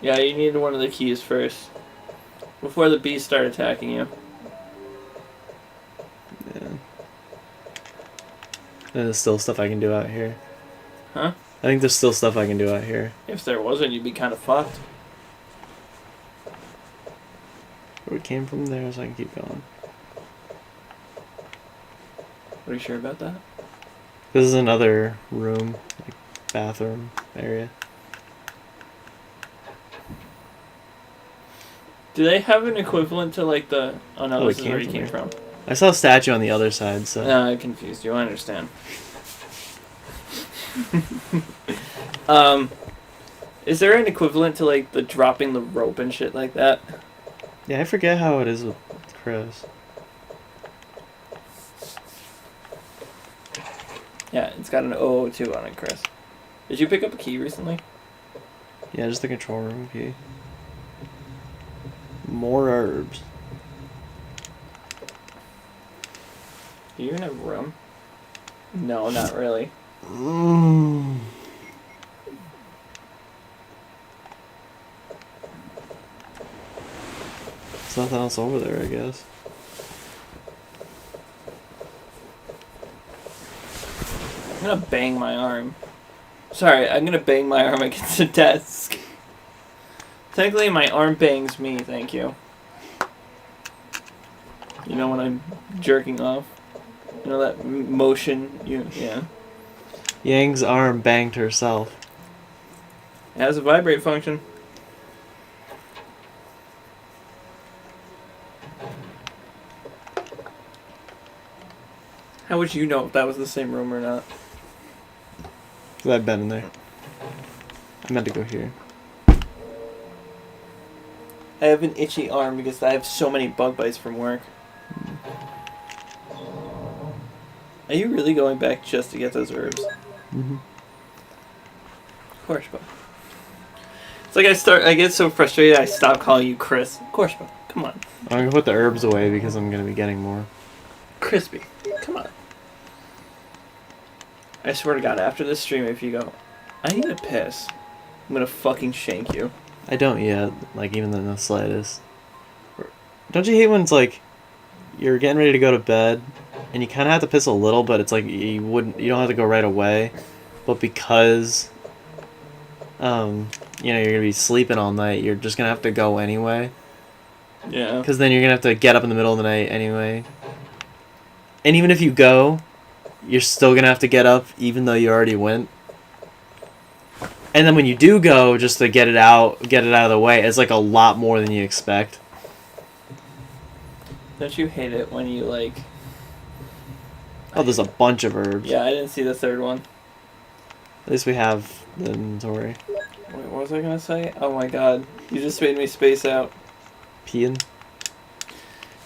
Yeah, you needed one of the keys first. Before the bees start attacking you. Yeah. And there's still stuff I can do out here. Huh? I think there's still stuff I can do out here. If there wasn't, you'd be kind of fucked. We came from there, so I can keep going. Are you sure about that? This is another room, like bathroom area. Do they have an equivalent to like the... Oh no, this is where you came from. I saw a statue on the other side, so... No, I confused you. I understand. Is there an equivalent to like the dropping the rope and shit like that? Yeah, I forget how it is with Chris. Yeah, it's got an 002 on it, Chris. Did you pick up a key recently? Yeah, just the control room key. More herbs. Do you even have room? No, not really. Mm. There's nothing else over there, I guess. I'm gonna bang my arm. Sorry, I'm gonna bang my arm against the desk. Technically, my arm bangs me, thank you. You know when I'm jerking off? You know that motion? Yeah. Yang's arm banged herself. It has a vibrate function. How would you know if that was the same room or not? Cause I've been in there. I meant to go here. I have an itchy arm because I have so many bug bites from work. Are you really going back just to get those herbs? Mm-hmm. Of course, but it's like I get so frustrated I stop calling you Chris. Of course, but come on. I'm gonna put the herbs away because I'm gonna be getting more. Crispy. Come on. I swear to God, after this stream, if you go, I need a piss, I'm gonna fucking shank you. I don't yet, like even in the slightest. Don't you hate when it's like you're getting ready to go to bed and you kind of have to piss a little, but it's like you don't have to go right away, but because you're gonna be sleeping all night, you're just gonna have to go anyway. Yeah. Because then you're gonna have to get up in the middle of the night anyway. And even if you go, you're still gonna have to get up, even though you already went. And then when you do go, just to get it out of the way, it's like a lot more than you expect. Don't you hate it when you like... Oh, there's a bunch of herbs. Yeah, I didn't see the third one. At least we have the inventory. Wait, what was I gonna say? Oh my God, you just made me space out. Peeing.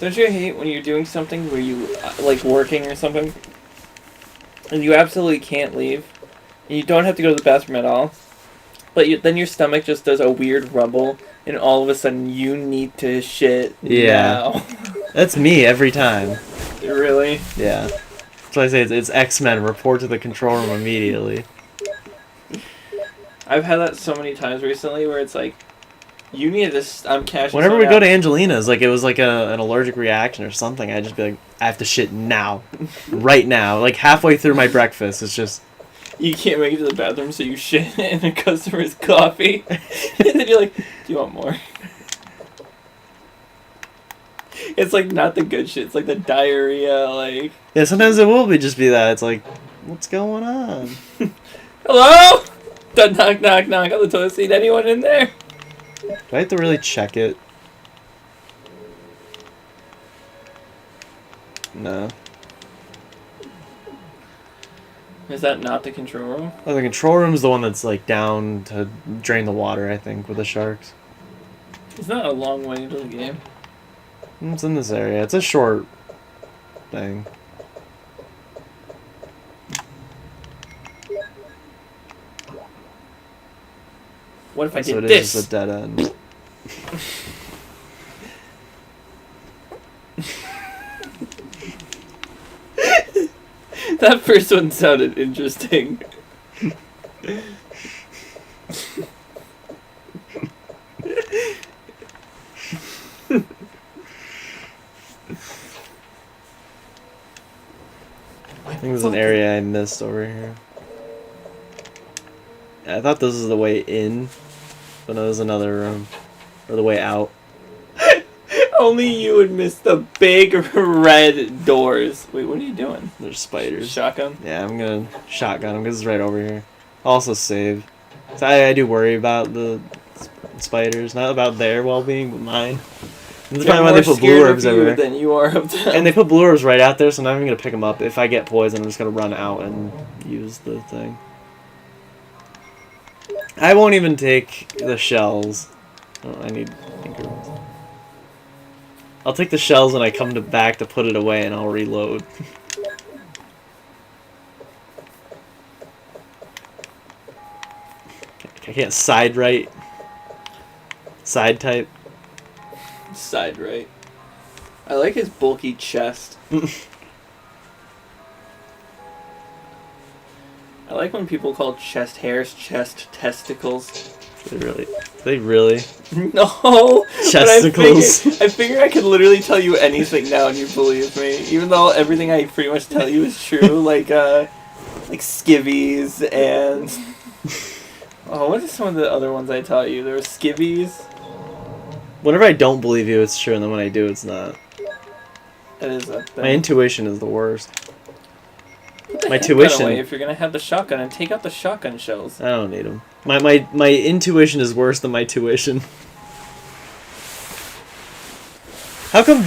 Don't you hate when you're doing something where you, like working or something, and you absolutely can't leave. And you don't have to go to the bathroom at all. But then your stomach just does a weird rumble, and all of a sudden you need to shit now. That's me every time. Really? Yeah. That's why I say it's X-Men. Report to the control room immediately. I've had that so many times recently where it's like, you need to. I'm cashing. Whenever we go to Angelina's, like it was like an allergic reaction or something, I'd just be like, I have to shit now, right now. Like halfway through my breakfast, it's just. You can't make it to the bathroom, so you shit in a customer's coffee, and then you're like, "Do you want more?" It's like not the good shit. It's like the diarrhea. Like Yeah, sometimes it will just be that. It's like, what's going on? hello. Knock knock knock on the toilet seat. Anyone in there? Do I have to really check it? No. Is that not the control room? Oh, the control room's the one that's like down to drain the water, I think, with the sharks. It's not a long way into the game. It's in this area. It's a short thing. What if I So did it this? is just a dead end. That first one sounded interesting. I think there's an area I missed over here. I thought this was the way in, but no, there's another room. Or the way out. Only you would miss the big red doors. Wait, what are you doing? There's spiders. Shotgun? Yeah, I'm gonna shotgun them because it's right over here. Also save. So I do worry about the spiders, not about their well-being, but mine. And that's probably why they put blue herbs everywhere. Than you are of them. And they put blue herbs right out there, so I'm not even gonna pick them up. If I get poison, I'm just gonna run out and use the thing. I won't even take the shells. Oh, I need anchor ones. I'll take the shells when I come back to put it away, and I'll reload. I can't side right. Side type. Side right. I like his bulky chest. I like when people call chest hairs chest testicles. They really. No! Chesticles. I figure I could literally tell you anything now and you believe me. Even though everything I pretty much tell you is true, like skivvies and... Oh, what are some of the other ones I taught you? There were skivvies. Whenever I don't believe you, it's true, and then when I do, it's not. That is a thing. My intuition is the worst. Put the My handgun tuition. away if you're gonna have the shotgun and take out the shotgun shells. I don't need them. My intuition is worse than my tuition. How come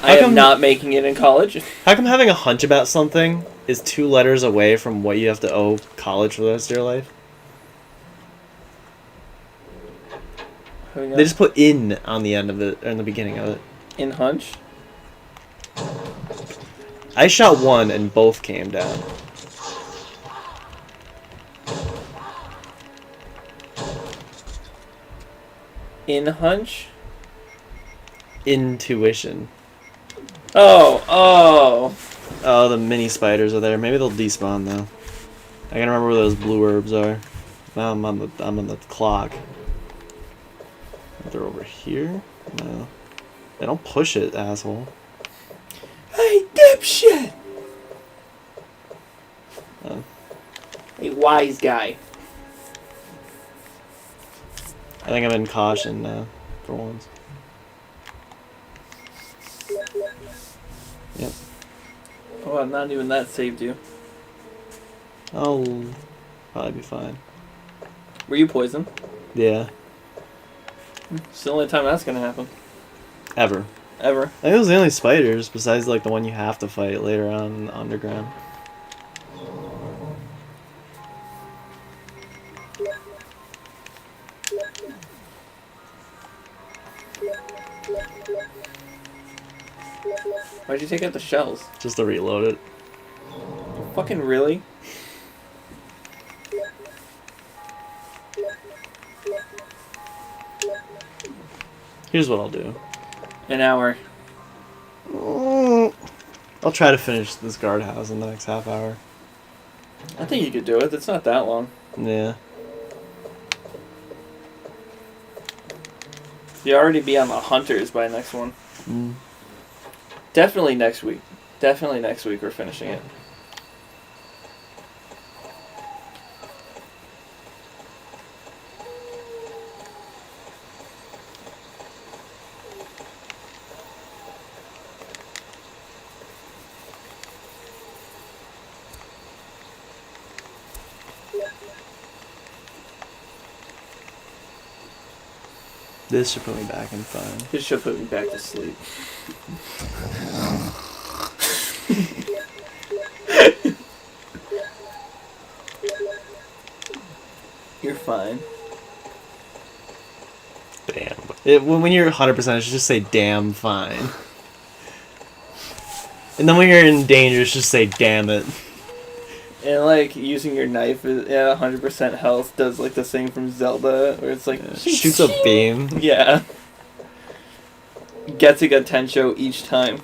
I am not making it in college. How come having a hunch about something is 2 letters away from what you have to owe college for the rest of your life? They just put "in" on the end of it, or in the beginning of it. In hunch? I shot one and both came down. In hunch? Intuition. Oh. Oh, the mini spiders are there. Maybe they'll despawn though. I gotta remember where those blue herbs are. Now I'm on the clock. They're over here? No. They don't push it, asshole. Hey, dipshit! Oh. Hey, wise guy. I think I'm in caution now, for once. Yep. Oh, not even that saved you. I'll probably be fine. Were you poisoned? Yeah. It's the only time that's gonna happen. Ever. Ever. I think those are the only spiders, besides like the one you have to fight later on in the underground. Why'd you take out the shells? Just to reload it. Fucking really? Here's what I'll do. An hour. I'll try to finish this guardhouse in the next half hour. I think you could do it. It's not that long. Yeah. You'll already be on the hunters by next one. Mm. Definitely next week. Definitely next week we're finishing it. This should put me back in fine. This should put me back to sleep. You're fine. Damn. When you're 100%, it should just say damn fine. And then when you're in danger, it should just say damn it. And like using your knife at 100% health does like the thing from Zelda where it's like Shoots a beam. Yeah. Gets a good Tensho each time.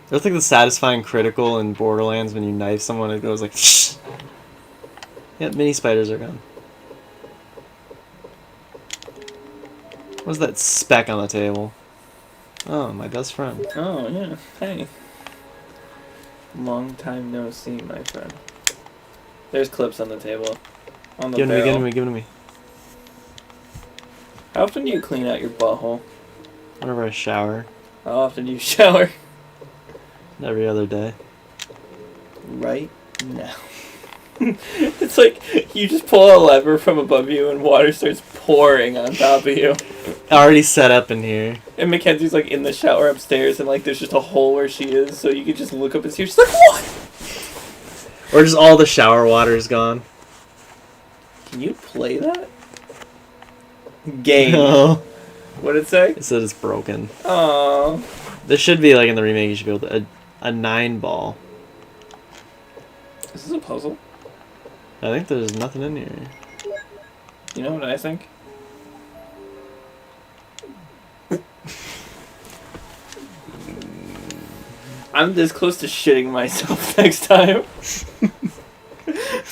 That's like the satisfying critical in Borderlands when you knife someone, it goes like shh. Yeah, mini spiders are gone. What's that speck on the table? Oh, my best friend. Oh yeah. Hey. Long time no see, my friend. There's clips on the table. On the Give it to me, barrel. give it to me, give it to me. How often do you clean out your butthole? Whenever I shower. How often do you shower? Every other day. Right now. It's like you just pull a lever from above you and water starts pouring on top of you. Already set up in here. And Mackenzie's like in the shower upstairs and like there's just a hole where she is so you can just look up and see her. She's like, what? Or just all the shower water is gone. Can you play that? Game. No. What'd it say? It said it's broken. Aww. There should be, like in the remake, you should be able to... A 9-ball. Is this a puzzle? I think there's nothing in here. You know what I think? I'm this close to shitting myself next time.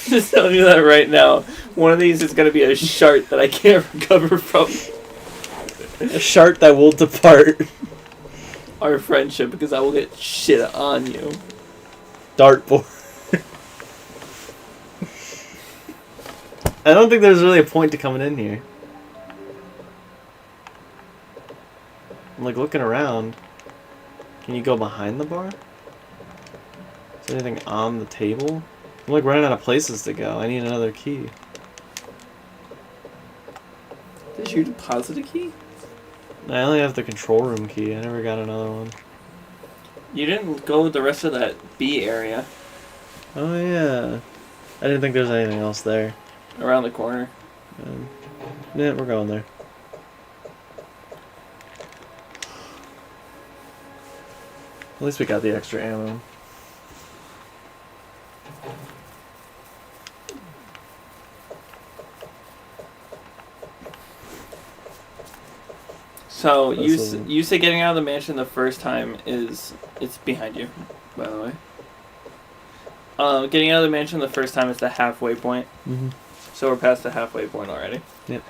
Just telling you that right now. One of these is going to be a shart that I can't recover from. A shark that will depart. Our friendship, because I will get shit on you. Dartboard. I don't think there's really a point to coming in here. I'm like looking around. Can you go behind the bar? Is there anything on the table? I'm like running out of places to go. I need another key. Did you deposit a key? I only have the control room key. I never got another one. You didn't go with the rest of that B area. Oh yeah. I didn't think there was anything else there. Around the corner. Yeah, we're going there. At least we got the extra ammo. So That's you say getting out of the mansion the first time is it's behind you, by the way. Getting out of the mansion the first time is the halfway point. Mm-hmm. So we're past the halfway point already. Yep.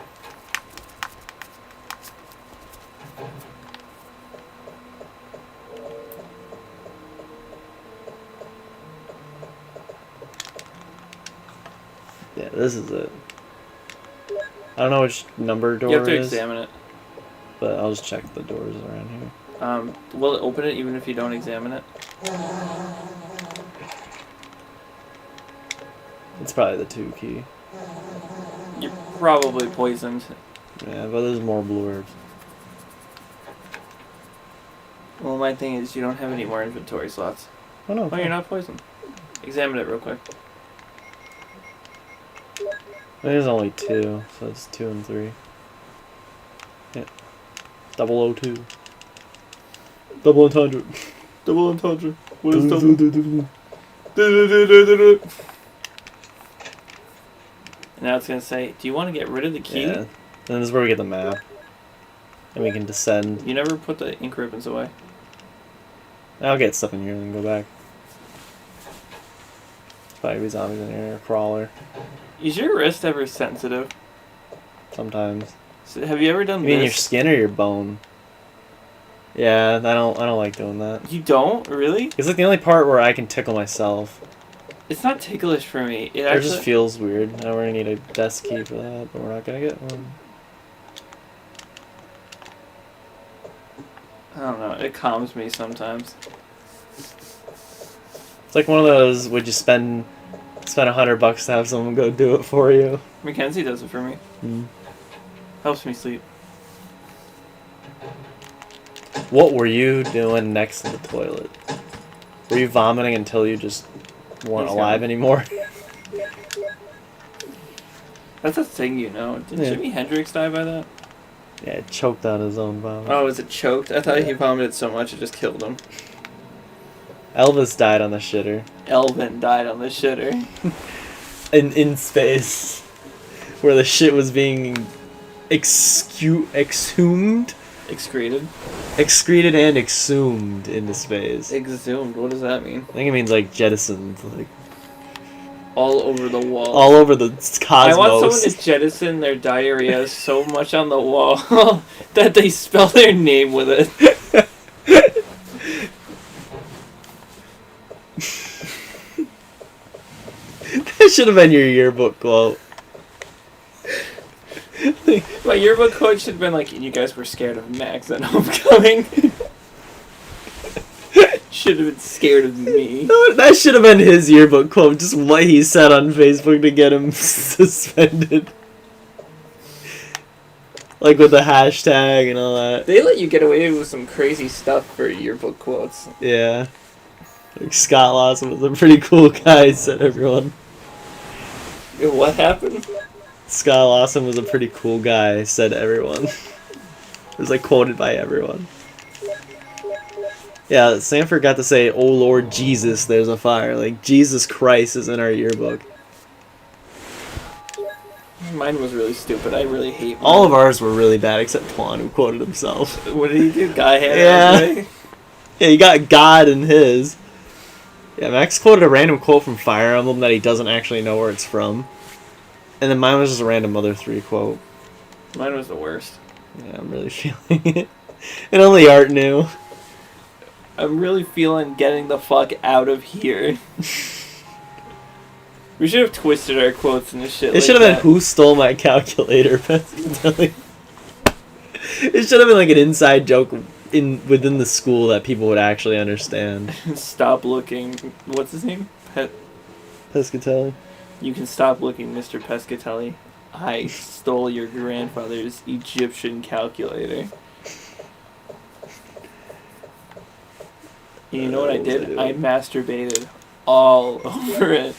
Yeah, this is it. I don't know which number door You have to it is, examine it. but I'll just check the doors around here. Will it open it even if you don't examine it? It's probably the 2 key. You're probably poisoned. Yeah, but there's more blue herbs. Well, my thing is you don't have any more inventory slots. Oh no. Oh, you're not poisoned. Examine it real quick. There's only 2, so it's 2 and 3. Yeah. 002. Double entendre. Double entendre. What is the... And now it's going to say, do you want to get rid of the key? Yeah. And this is where we get the map. And we can descend. You never put the ink ribbons away. I'll get stuff in here and then go back. Probably be zombies in here, a crawler. Is your wrist ever sensitive? Sometimes. So have you ever done You mean your this? skin or your bone? Yeah, I don't like doing that. You don't? Really? It's like the only part where I can tickle myself. It's not ticklish for me. It It actually... just feels weird. Now we're gonna need a desk key for that, but we're not gonna get one. I don't know. It calms me sometimes. It's like one of those, would you spend $100 to have someone go do it for you? Mackenzie does it for me. Helps me sleep. What were you doing next to the toilet? Were you vomiting until you just weren't He's alive gone. anymore? That's a thing, you know. Did Yeah. Jimi Hendrix die by that? Yeah, it choked on his own vomit. Oh, is it choked? I thought he vomited so much it just killed him. Elvis died on the shitter. Elvin died on the shitter. In space. Where the shit was being exhumed? Excreted? Excreted and exhumed into space. Exhumed. What does that mean? I think it means like jettisoned, like All over the wall. all over the cosmos. I want someone to jettison their diarrhea so much on the wall that they spell their name with it. That should have been your yearbook quote. My yearbook quote should have been like, you guys were scared of Max at homecoming. Should have been scared of me. No, that should have been his yearbook quote, just what he said on Facebook to get him suspended. Like with the hashtag and all that. They let you get away with some crazy stuff for yearbook quotes. Yeah. Like Scott Lawson was a pretty cool guy, said everyone. What happened? Scott Lawson was a pretty cool guy, said everyone. It was like quoted by everyone. Yeah, Sanford got to say, "Oh Lord Jesus, there's a fire." Like, Jesus Christ is in our yearbook. Mine was really stupid. I really hate mine. All of ours were really bad except Twan, who quoted himself. What did he do? Guy had Yeah. it. Yeah, he got God in his. Yeah, Max quoted a random quote from Fire Emblem that he doesn't actually know where it's from. And then mine was just a random Mother 3 quote. Mine was the worst. Yeah, I'm really feeling it. And only Art knew. I'm really feeling getting the fuck out of here. We should have twisted our quotes into shit. It should have been "Who stole my calculator?" Pescatelli. It should have been like an inside joke within the school that people would actually understand. Stop looking. What's his name? Pescatelli. You can stop looking, Mr. Pescatelli. I stole your grandfather's Egyptian calculator. You know what I did? I masturbated all over it.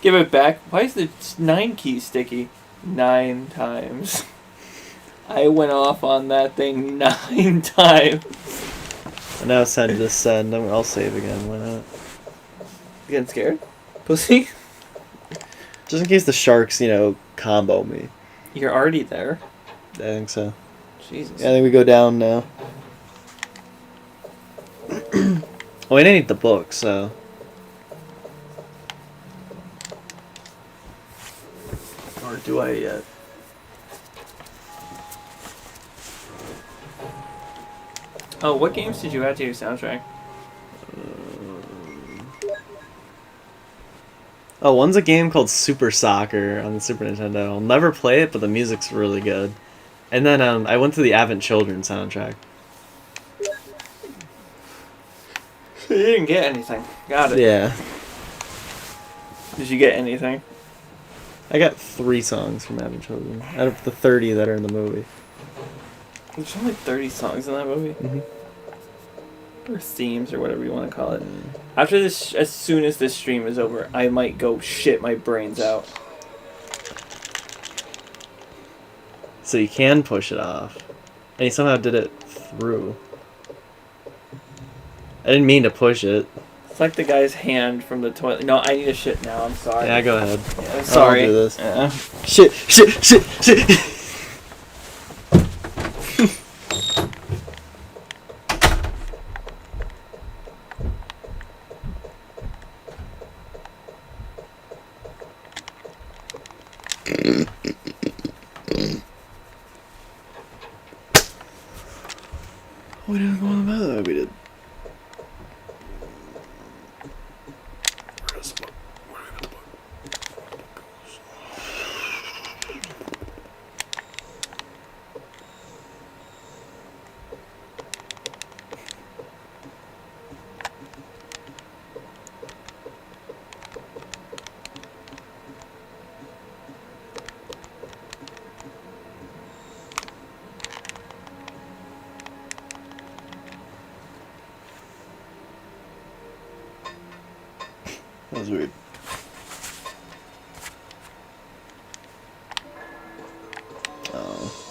Give it back. Why is the 9 key sticky? 9 times. I went off on that thing 9 times. And now send just send. I'll save again. Why not? You getting scared? Pussy? Just in case the sharks, combo me. You're already there? I think so. Jesus. Yeah, I think we go down now. Well, we didn't need the book, so. Or do I yet? Oh, what games did you add to your soundtrack? Oh, one's a game called Super Soccer on the Super Nintendo. I'll never play it, but the music's really good. And then I went to the Advent Children soundtrack. You didn't get anything. Got it. Yeah. Did you get anything? I got 3 songs from Advent Children out of the 30 that are in the movie. There's only 30 songs in that movie. Mhm. Or themes, or whatever you want to call it. After this, as soon as this stream is over, I might go shit my brains out. So you can push it off. And he somehow did it through. I didn't mean to push it. It's like the guy's hand from the toilet. No, I need a shit now. I'm sorry. Yeah, go ahead. Yeah, I'm sorry. I'll do this. Yeah. Shit. We didn't go on the bed. We did. That was weird. Oh.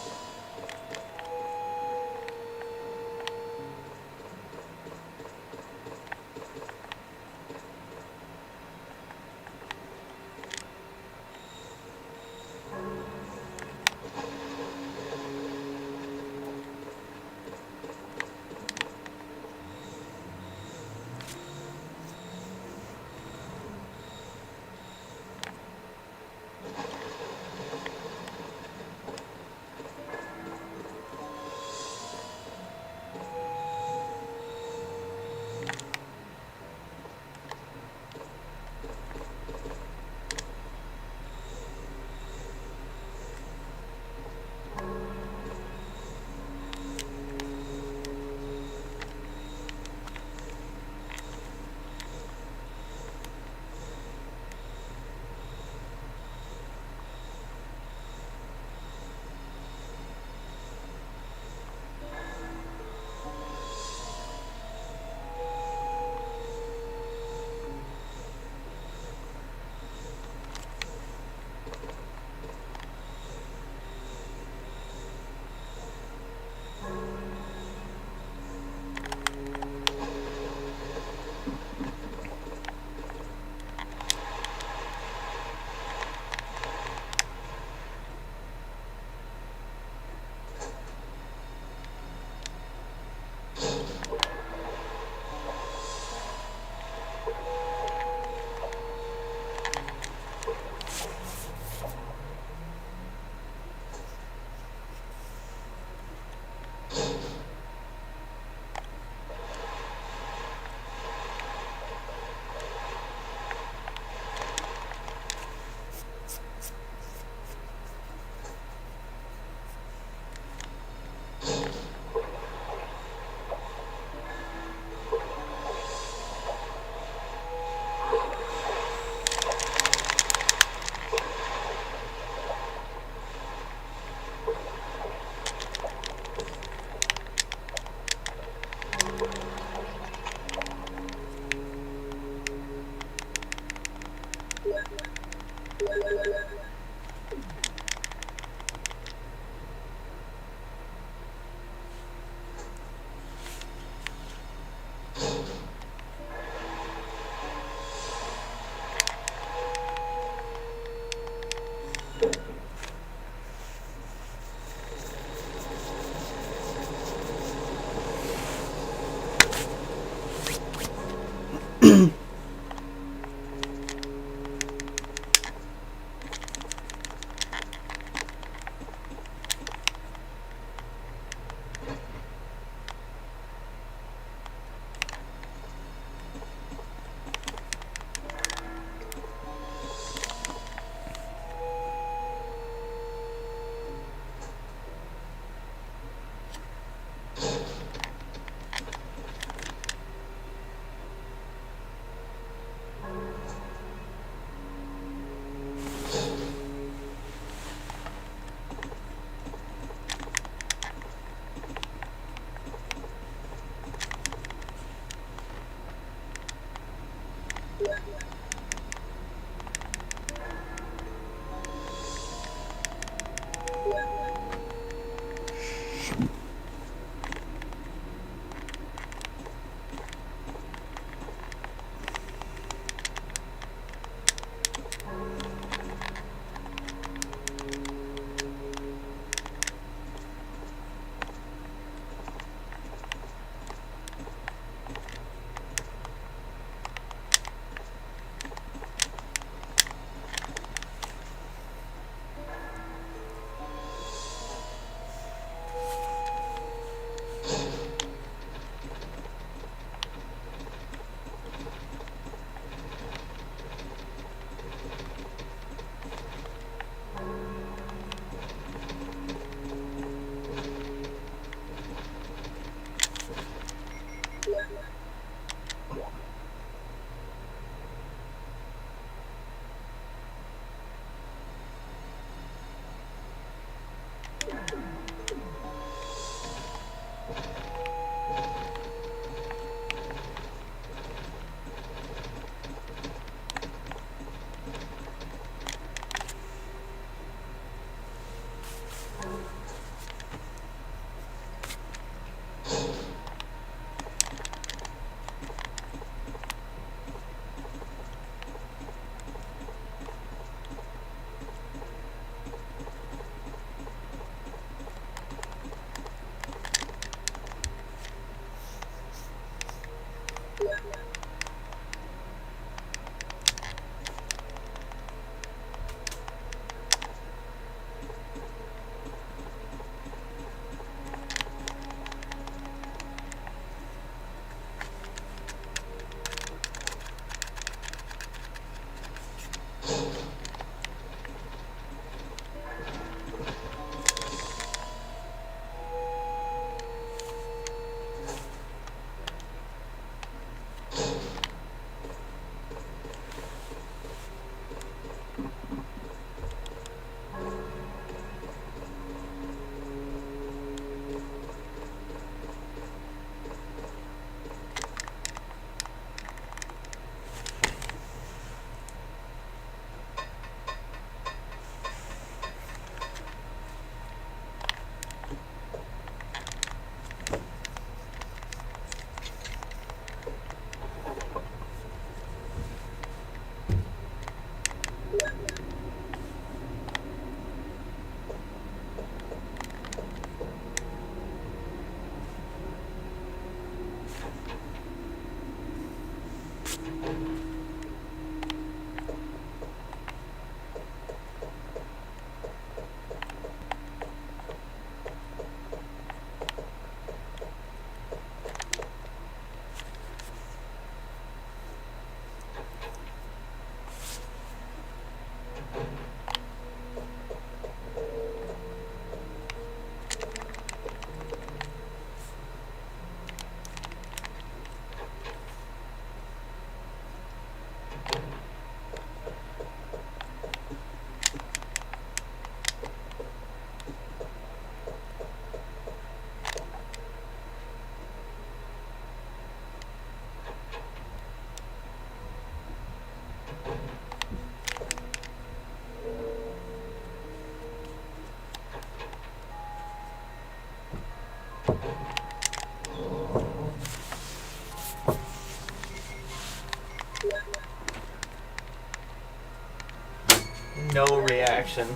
no reaction.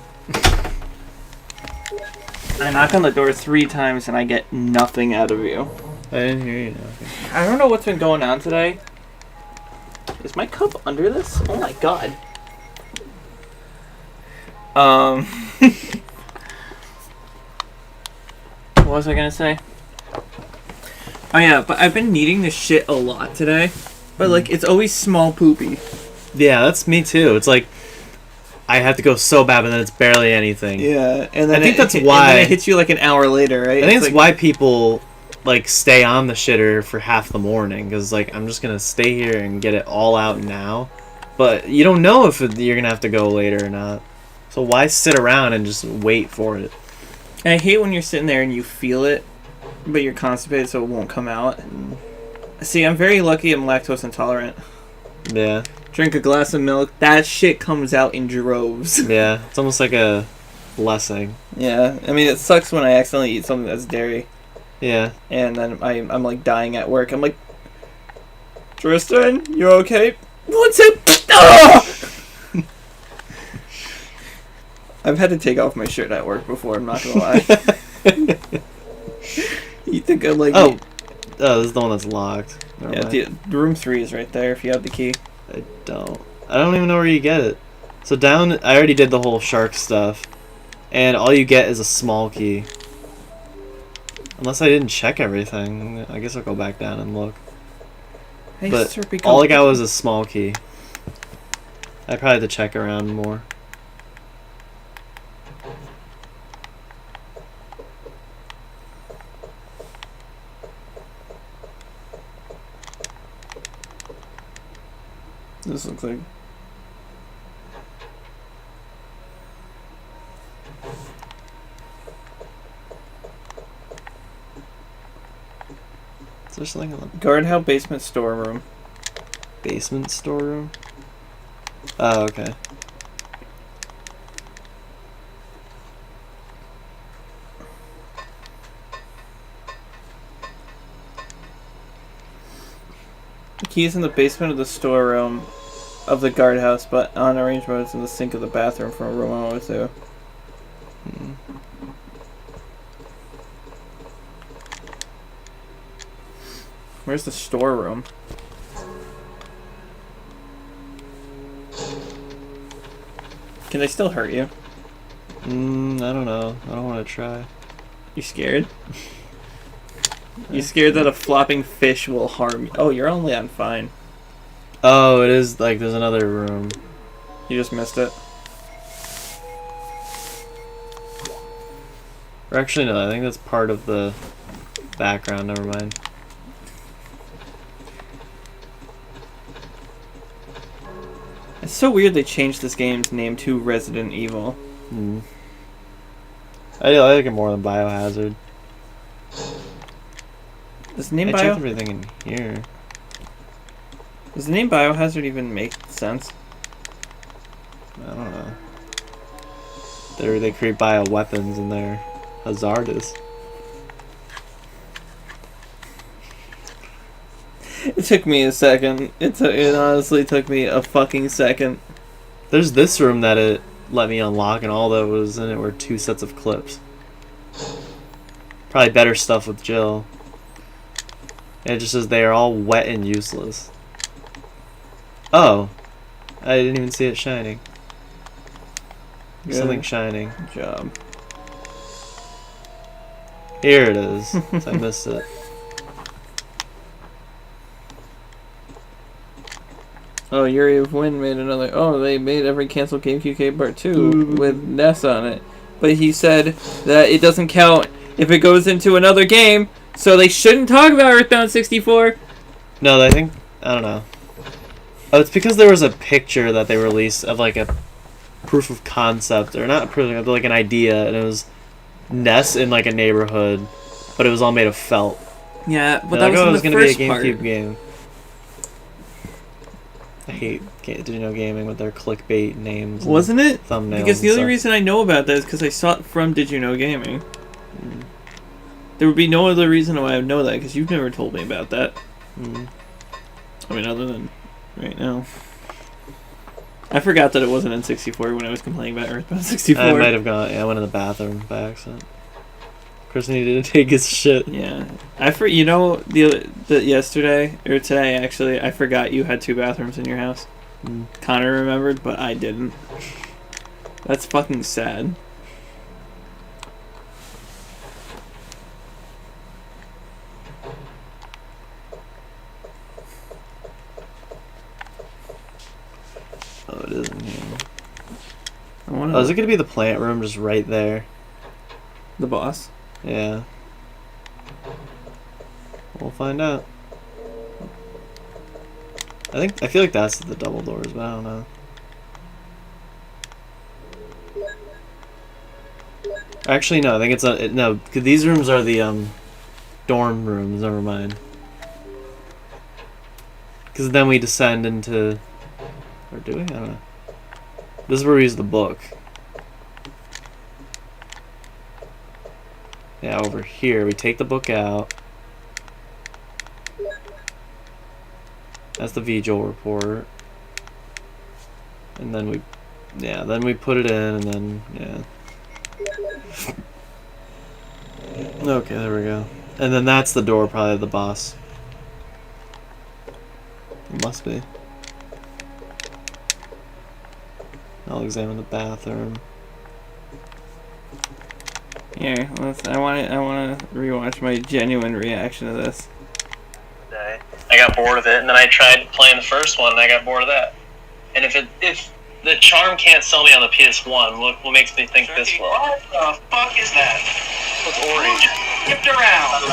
I knock on the door 3 times and I get nothing out of you. I didn't hear you. Okay. I don't know what's been going on today. Is my cup under this? Oh my god. What was I gonna say? Oh yeah, but I've been needing this shit a lot today. But like, it's always small poopy. Yeah, that's me too. It's like I have to go so bad, but then it's barely anything. Yeah, and then I think that's why and then it hits you like an hour later, right? I think It's that's like, why people like stay on the shitter for half the morning, because like I'm just gonna stay here and get it all out now. But you don't know if you're gonna have to go later or not. So why sit around and just wait for it? I hate when you're sitting there and you feel it, but you're constipated, so it won't come out. See, I'm very lucky. I'm lactose intolerant. Yeah. Drink a glass of milk, that shit comes out in droves. Yeah. It's almost like a blessing. Yeah, I mean, it sucks when I accidentally eat something that's dairy, Yeah. and then I'm like dying at work. I'm like, Tristan, you okay? What's it? Oh! I've had to take off my shirt at work before, I'm not gonna lie. You think I'm like... Oh, this is the one that's locked. Never Yeah, mind. the room 3 is right there if you have the key. I don't even know where you get it. So down, I already did the whole shark stuff, and all you get is a small key. Unless I didn't check everything, I guess I'll go back down and look. Hey, But Serpy, all I got was a small key. I probably had to check around more. This looks like... Is there something in the Guardhouse basement storeroom. basement storeroom? Oh, okay. The key's in the basement of the storeroom of the guardhouse, but on arranged mode it's in the sink of the bathroom from room 102. Hmm. Where's the storeroom? Can they still hurt you? I don't know. I don't want to try. You scared? You scared that a flopping fish will harm you? Oh, you're only on fine. Oh, it is like there's another room. You just missed it. Or actually, no, I think that's part of the background. Never mind. It's so weird they changed this game's name to Resident Evil. Hmm. I like it more than Biohazard. Does the name I checked everything in here. Does the name Biohazard even make sense? I don't know. They create bioweapons and they're hazardous. It took me a second. It honestly took me a fucking second. There's this room that it let me unlock, and all that was in it were 2 sets of clips. Probably better stuff with Jill. And it just says they are all wet and useless. Oh, I didn't even see it shining. Good. Something shining. Good job. Here it is. So I missed it. Oh, Yuri of Wind made another... Oh, they made every cancelled GameCube Part 2 with Ness on it. But he said that it doesn't count if it goes into another game, so they shouldn't talk about Earthbound 64. No, I think... I don't know. Oh, it's because there was a picture that they released of like a proof of concept, or not a proof of concept, but like an idea, and it was Ness in like a neighborhood, but it was all made of felt. Yeah, but They're that like, was oh, in it the was gonna first be a part. GameCube game. I hate Digital Gaming with their clickbait names. And Wasn't it? thumbnails. Because the and only stuff. reason I know about that is because I saw it from Did You Know Gaming. There would be no other reason why I would know that, because you've never told me about that. Mm. I mean, other than right now. I forgot that it wasn't in 64 when I was complaining about Earthbound 64. I might have gone. Yeah, I went in the bathroom by accident. Chris needed to take his shit. Yeah, you know the yesterday or today actually, I forgot you had 2 bathrooms in your house. Connor remembered, but I didn't. That's fucking sad. Oh, it is in here. Oh, is it gonna be the plant room just right there? The boss? Yeah. We'll find out. I feel like that's the double doors, but I don't know. Actually, no. I think it's no. Cause these rooms are the dorm rooms. Never mind. Because then we descend into, or do we? I don't know. This is where we use the book. Yeah, over here we take the book out. That's the VJOL report. And then we put it in, and then, yeah. Okay, there we go. And then that's the door, probably the boss. It must be. I'll examine the bathroom. Here, I want to rewatch my genuine reaction to this. I got bored of it, and then I tried playing the first one, and I got bored of that. And if the charm can't sell me on the PS1, what makes me think this will? What the fuck is that? What's orange? Skipped around.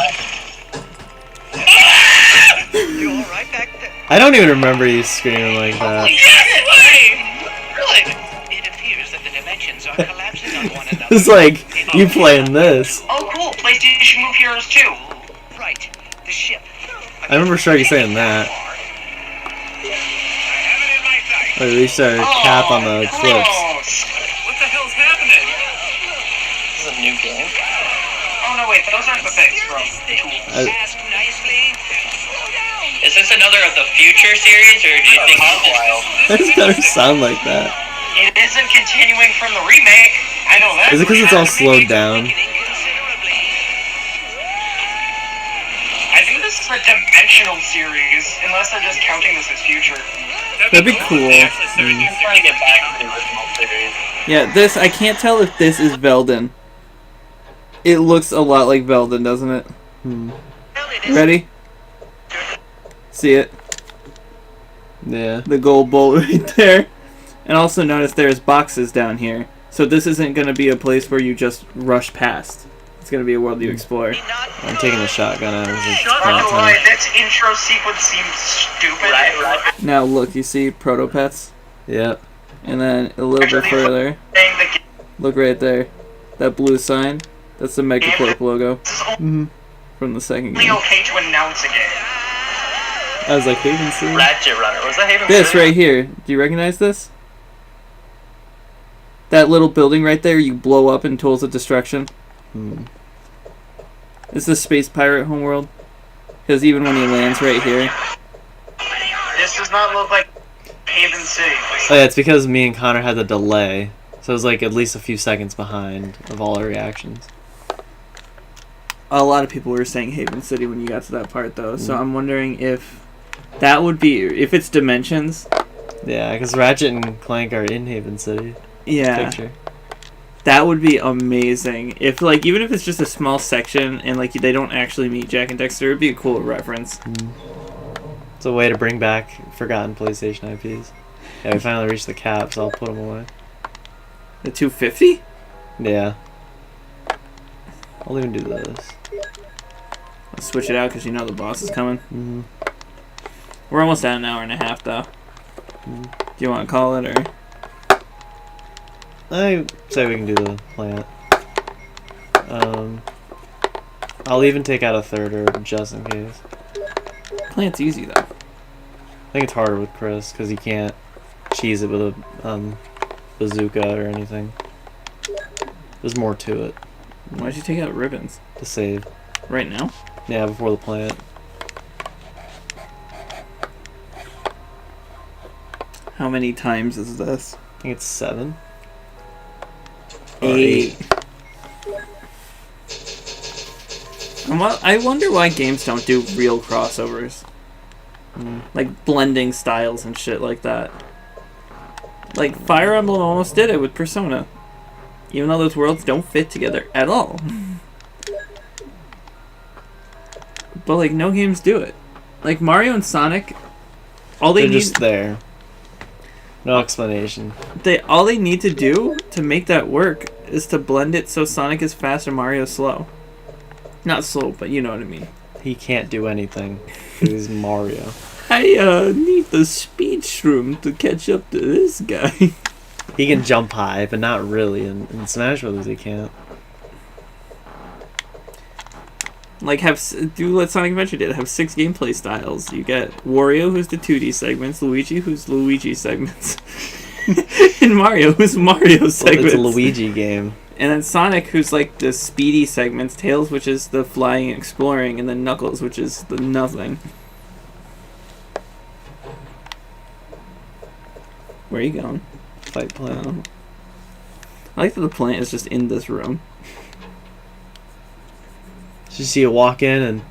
You all right back there? I don't even remember you screaming like that. Really? It appears that the dimensions are collapsing on one another. It's like, you playing this. Oh, cool. PlayStation Move Heroes 2. Right. The ship. I remember Sharky saying that. Or at least a cap on the clips. What the hell's happening? This is a new game. Oh, no, wait. Those aren't the things from Ask nicely. Is this another of the future series, or do you think It's gotta sound like that. It isn't continuing from the remake. I know that. Is it because it's all slowed down? I think this is a dimensional series, unless they're just counting this as future. That'd be cool. I'm trying to get back to the original series. Yeah, I can't tell if this is Velden. It looks a lot like Velden, doesn't it? Ready? See it? Yeah. The gold bowl right there. And also notice there's boxes down here. So this isn't going to be a place where you just rush past. It's going to be a world you explore. I'm taking the shotgun out. Not gonna lie, this intro sequence seems stupid. Right. Now look, you see Protopets? Yep. And then a little bit further, look right there. That blue sign, that's the Megacorp logo. From the second It's game. okay to announce a game. I was like, Haven City? Ratchet Runner. Was that Haven This City? right here, do you recognize this? That little building right there you blow up in Tools of Destruction? It's the Space Pirate homeworld. Because even when he lands right here, This does not look like Haven City. Oh yeah, it's because me and Connor had the delay. So it was like at least a few seconds behind of all our reactions. a lot of people were saying Haven City when you got to that part though. So I'm wondering if that would be, if it's Dimensions. Yeah, because Ratchet and Clank are in Haven City. Yeah. Picture. That would be amazing. If like even if it's just a small section and like they don't actually meet Jack and Dexter, it'd be a cool reference. It's a way to bring back forgotten PlayStation IPs. Yeah, we finally reached the cap, so I'll put them away. The 250? Yeah. I'll even do this. Let's switch it out because you know the boss is coming. Mm-hmm. We're almost at an hour and a half though. Do you want to call it or? I say we can do the plant. I'll even take out a third herb just in case. Plant's easy though. I think it's harder with Chris because he can't cheese it with a bazooka or anything. There's more to it Why'd you take out ribbons? to save. Right now? Yeah, before the plant. How many times is this? I think it's 7. Or 8. I wonder why games don't do real crossovers. Like blending styles and shit like that. Like Fire Emblem almost did it with Persona. Even though those worlds don't fit together at all. But like no games do it. Like Mario and Sonic, all they They're need just there. No explanation. all they need to do to make that work is to blend it so Sonic is fast and Mario slow. Not slow, but you know what I mean. He can't do anything. He's Mario. I need the speed shroom to catch up to this guy. He can jump high, but not really. In Smash Bros. He can't. Like do what Sonic Adventure did. Have 6 gameplay styles. You get Wario, who's the 2D segments. Luigi, who's Luigi segments. And Mario, who's Mario segments. It's a Luigi game. And then Sonic, who's like the speedy segments. Tails, which is the flying and exploring. And then Knuckles, which is the nothing. Where are you going? Fight plant. Oh. I like that the plant is just in this room. You see it walk in and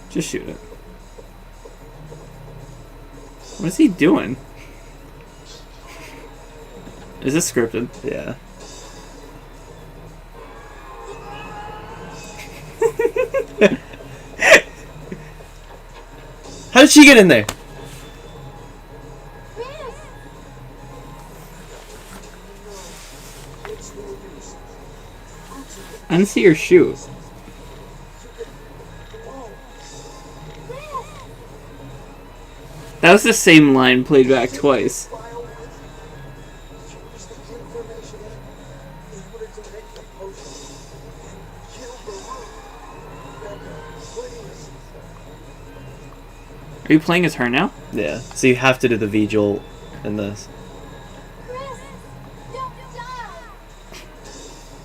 Just shoot it. What is he doing? Is this scripted? yeah. How did she get in there? I didn't see her shoot. That was the same line played back twice. Are you playing as her now? Yeah. So you have to do the V-Jolt in this.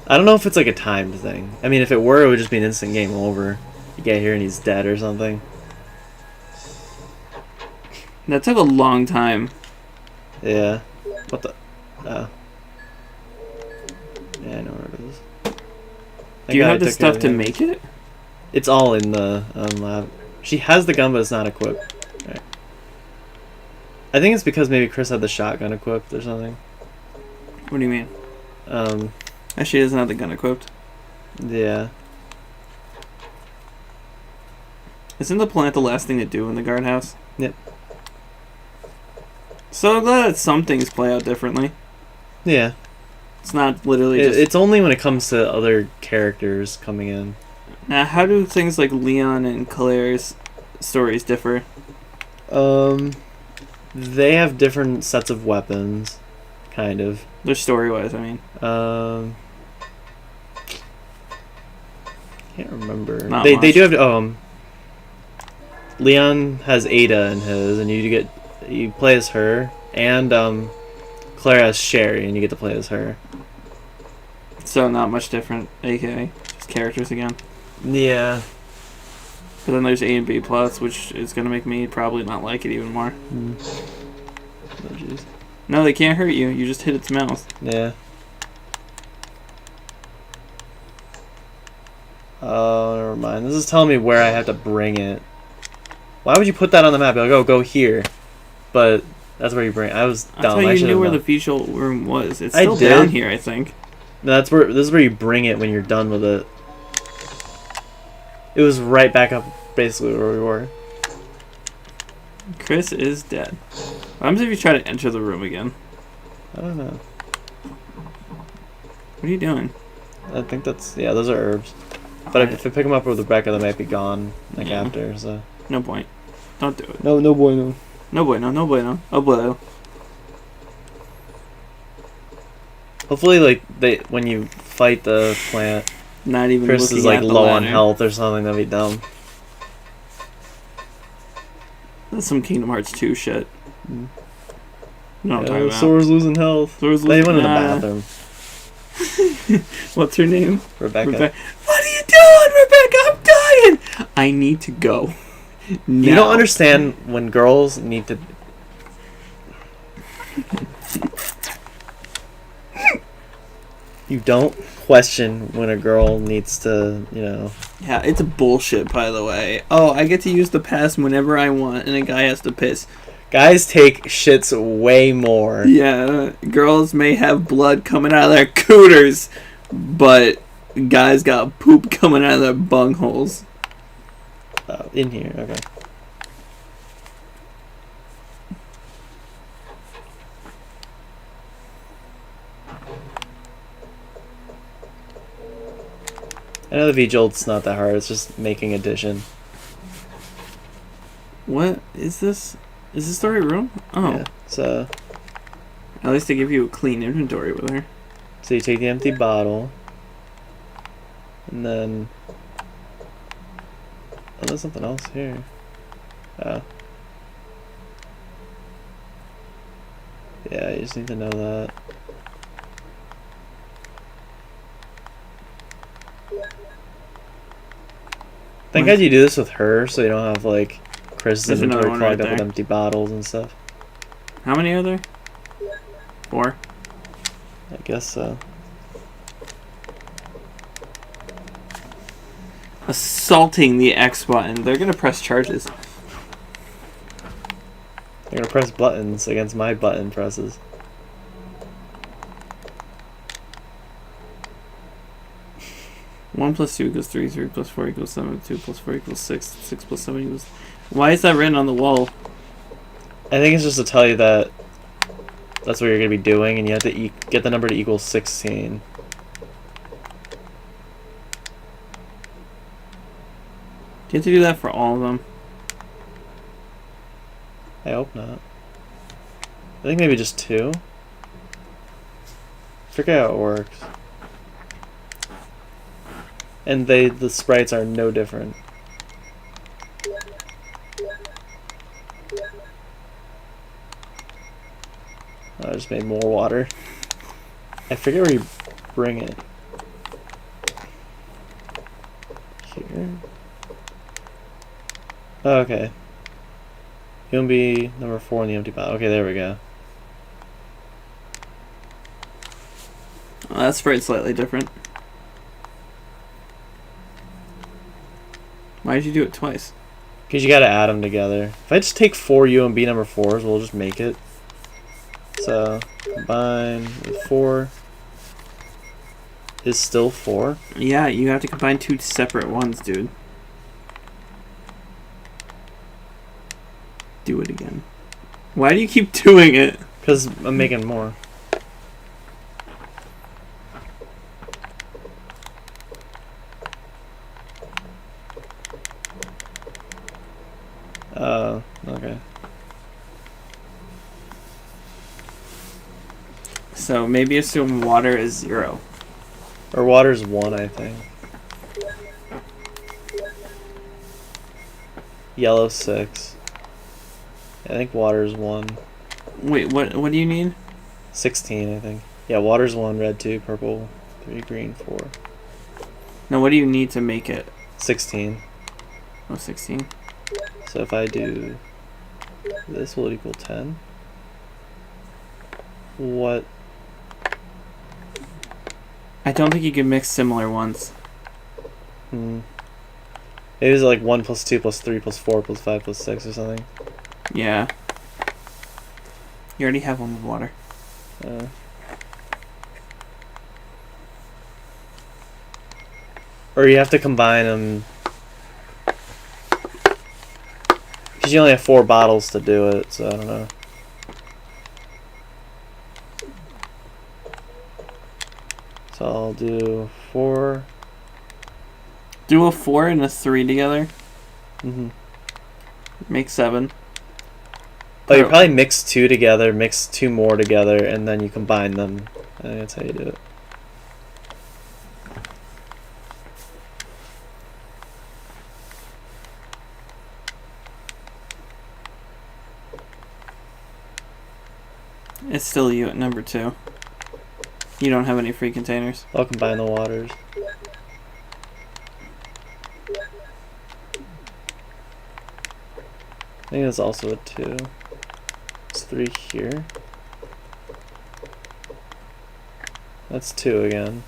I don't know if it's like a timed thing. I mean, if it were, it would just be an instant game over. You get here and he's dead or something. That took a long time. Yeah. What the? Oh. Yeah, I know where it is. Do you have the stuff to make it? It's all in the lab. She has the gun, but it's not equipped. Right. I think it's because maybe Chris had the shotgun equipped or something. What do you mean? She doesn't have the gun equipped. Yeah. Isn't the plant the last thing to do in the guardhouse? Yep. So I'm glad that some things play out differently. Yeah. It's not literally just... It's only when it comes to other characters coming in. Now, how do things like Leon and Claire's stories differ? They have different sets of weapons, kind of. Their story-wise, I mean. Can't remember. Not They much. do have Leon has Ada in his, and you play as her, and Claire has Sherry, and you get to play as her. So not much different, aka just characters again. Yeah. But then there's A and B plots, which is gonna make me probably not like it even more. Oh, jeez. No, they can't hurt you. You just hit its mouth. Yeah. Oh, never mind. This is telling me where I have to bring it. Why would you put that on the map? You're like, oh, go here. But that's where you bring it. I was I dumb. thought you should've knew where known. the visual room was. It's I still did. down here, I think. No, this is where you bring it when you're done with it. It was right back up basically where we were. Chris is dead. What happens if you try to enter the room again? I don't know. What are you doing? I think that's... Yeah, those are herbs. But if I pick them up with Rebecca, they might be gone like Yeah. after, so... No point. Don't do it. No boy, no. No bueno, no bueno. Oh bueno. Hopefully, like, when you fight the plant, Not even Chris looking is like at the low on ladder. health or something. That'd be dumb. That's some Kingdom Hearts 2 shit. Mm. You know what I'm talking about. Sora's losing health. Sora's They losing- went in the Nah. bathroom. What's her name? Rebecca. What are you doing, Rebecca? I'm dying. I need to go. You don't understand when girls need to. You don't question when a girl needs to, you know. Yeah, it's bullshit, by the way. Oh, I get to use the pass whenever I want, and a guy has to piss. Guys take shits way more. Yeah, girls may have blood coming out of their cooters, but guys got poop coming out of their bungholes. In here, okay. I know the VJolt's not that hard, it's just making addition. What is this? Is this the right room? Oh, Yeah, so at least they give you a clean inventory with her. you take the empty bottle, and then... Oh, there's something else here. Oh. Yeah, you just need to know that. Thank God you do this with her, so you don't have, like, Chris's There's another inventory one clogged right up with there. empty bottles and stuff. How many are there? 4. I guess so. Assaulting the X button. They're gonna press charges. They're gonna press buttons against my button presses. One plus 2 equals 3. 3 plus 4 equals 7. 2 plus 4 equals 6. 6 plus 7 equals... Why is that written on the wall? I think it's just to tell you that that's what you're gonna be doing, and you have to get the number to equal 16. Do you have to do that for all of them? I hope not. I think maybe just 2. Forget how it works. And the sprites are no different. Oh, I just made more water. I forget where you bring it. Here. Oh, okay. Gonna be number 4 in the empty bottle. Okay, there we go. Well, that sprite's slightly different. Why did you do it twice? Because you gotta add them together. If I just take 4 UMB number 4s, we'll just make it. So, combine with 4 is still 4. Yeah, you have to combine 2 separate ones, dude. Do it again. Why do you keep doing it? Because I'm making more. Okay. So maybe assume water is 0. Or water's 1, I think. Yellow 6. I think water's 1. Wait, what do you need? 16, I think. Yeah, water's 1, red 2, purple 3, green 4. No, what do you need to make it? 16. Oh, 16. So if I do this, will it equal 10? What? I don't think you can mix similar ones. Maybe it's like 1 plus 2 plus 3 plus 4 plus 5 plus 6 or something. Yeah. You already have one with water. Or you have to combine them. Because you only have 4 bottles to do it, so I don't know. So I'll do 4. Do a 4 and a 3 together. Make 7. Oh, you probably mix 2 together, mix 2 more together, and then you combine them. I think that's how you do it. It's still you at number 2. You don't have any free containers. I'll combine the waters. I think that's also a 2. It's 3 here. That's 2 again.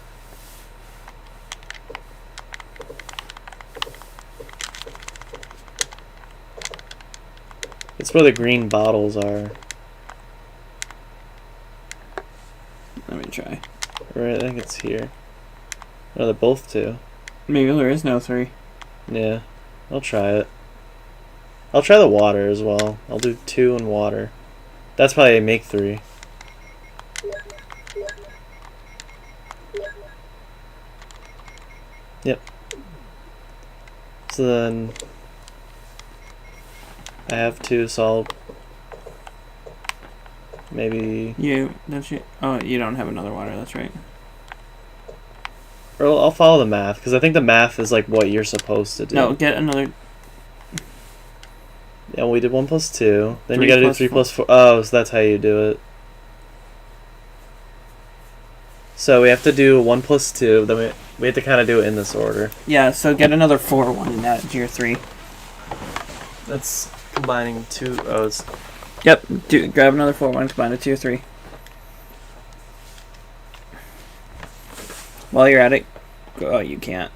It's where the green bottles are. Let me try. Right, I think it's here. No, they're both 2. Maybe there is no 3. Yeah, I'll try it. I'll try the water as well. I'll do 2 in water. That's probably make 3. Yep. So then I have 2, so I'll maybe. Don't you? Oh, you don't have another water. That's right. Or I'll follow the math because I think the math is like what you're supposed to do. No, get another. Yeah, we did 1 plus 2. Then 3 you gotta do plus 3 4. plus 4. Oh, so that's how you do it. So we have to do 1 plus 2. Then we have to kind of do it in this order. Yeah. So get another 4 1 and add it to your 3. That's combining 2. Oh, it's Yep. Grab another 4 1. Combine it to your 3. While you're at it, oh, you can't.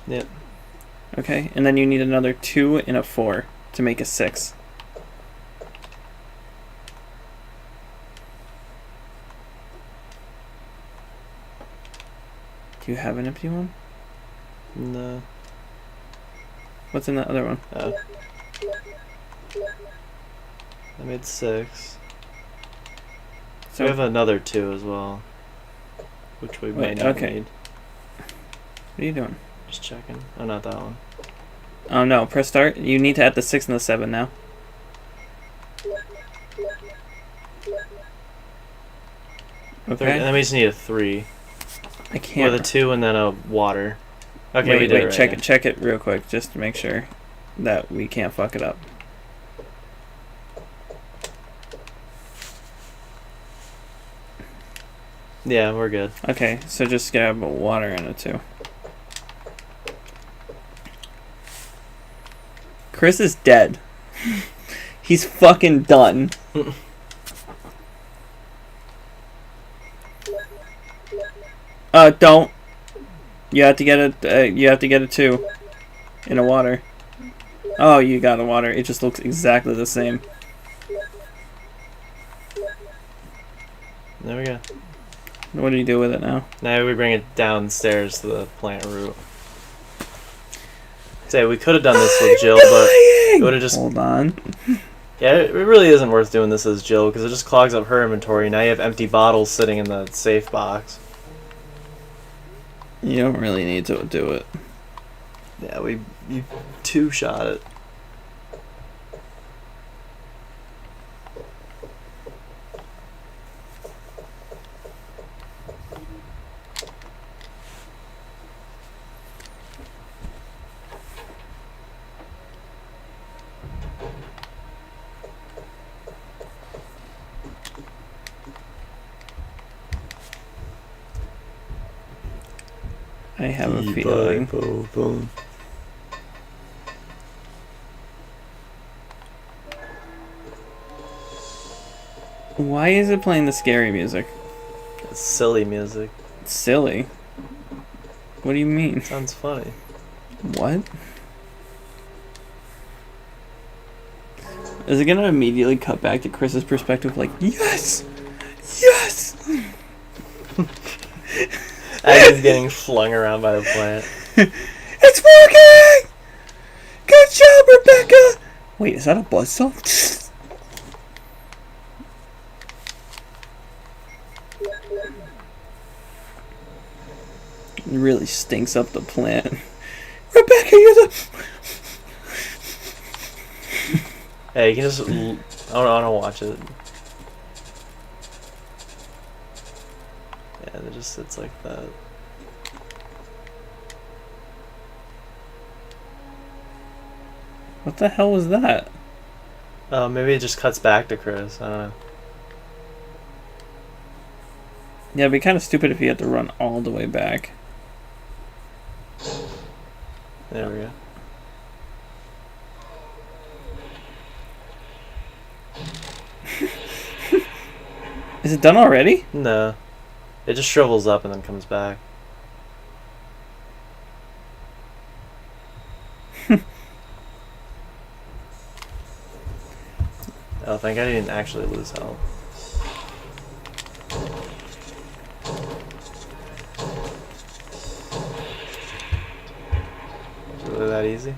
Yep. Okay, and then you need another 2 and a 4 to make a 6. Do you have an empty one? No. What's in the other one? Oh. I made 6. So We have another 2 as well, which we might Wait, not okay. need. What are you doing? Just checking. Oh, not that one. Oh no, press start. You need to add the 6 and the 7 now. Okay. And then we just need a 3. I can't. With a 2 and then a water. Okay, wait, we did wait, it right, check yeah. it. Check it real quick, just to make sure that we can't fuck it up. Yeah, we're good. Okay, so just grab a water and a 2. Chris is dead. He's fucking done. Don't. You have to get a. You have to get a 2 in a water. Oh, you got a water. It just looks exactly the same. There we go. What do you do with it now? Now we bring it downstairs to the plant root. Say we could have done this with Jill, but it would have just. Hold on. Yeah, it really isn't worth doing this as Jill because it just clogs up her inventory. Now you have empty bottles sitting in the safe box. You don't really need to do it. Yeah, you 2-shot it. I have a feeling. Why is it playing the scary music? It's silly music. It's silly. What do you mean? Sounds funny. What? Is it gonna immediately cut back to Chris's perspective like, yes! Yes! As he's getting flung around by the plant. It's working! Good job, Rebecca! Wait, is that a buzzsaw? It really stinks up the plant. Rebecca, you're the... Hey, you can just. I don't watch it. Yeah, it just sits like that. What the hell was that? Oh, maybe it just cuts back to Chris. I don't know. Yeah, it'd be kind of stupid if you had to run all the way back. There we go. Is it done already? No. It just shrivels up and then comes back. Oh, thank God I didn't actually lose health. Is it really that easy?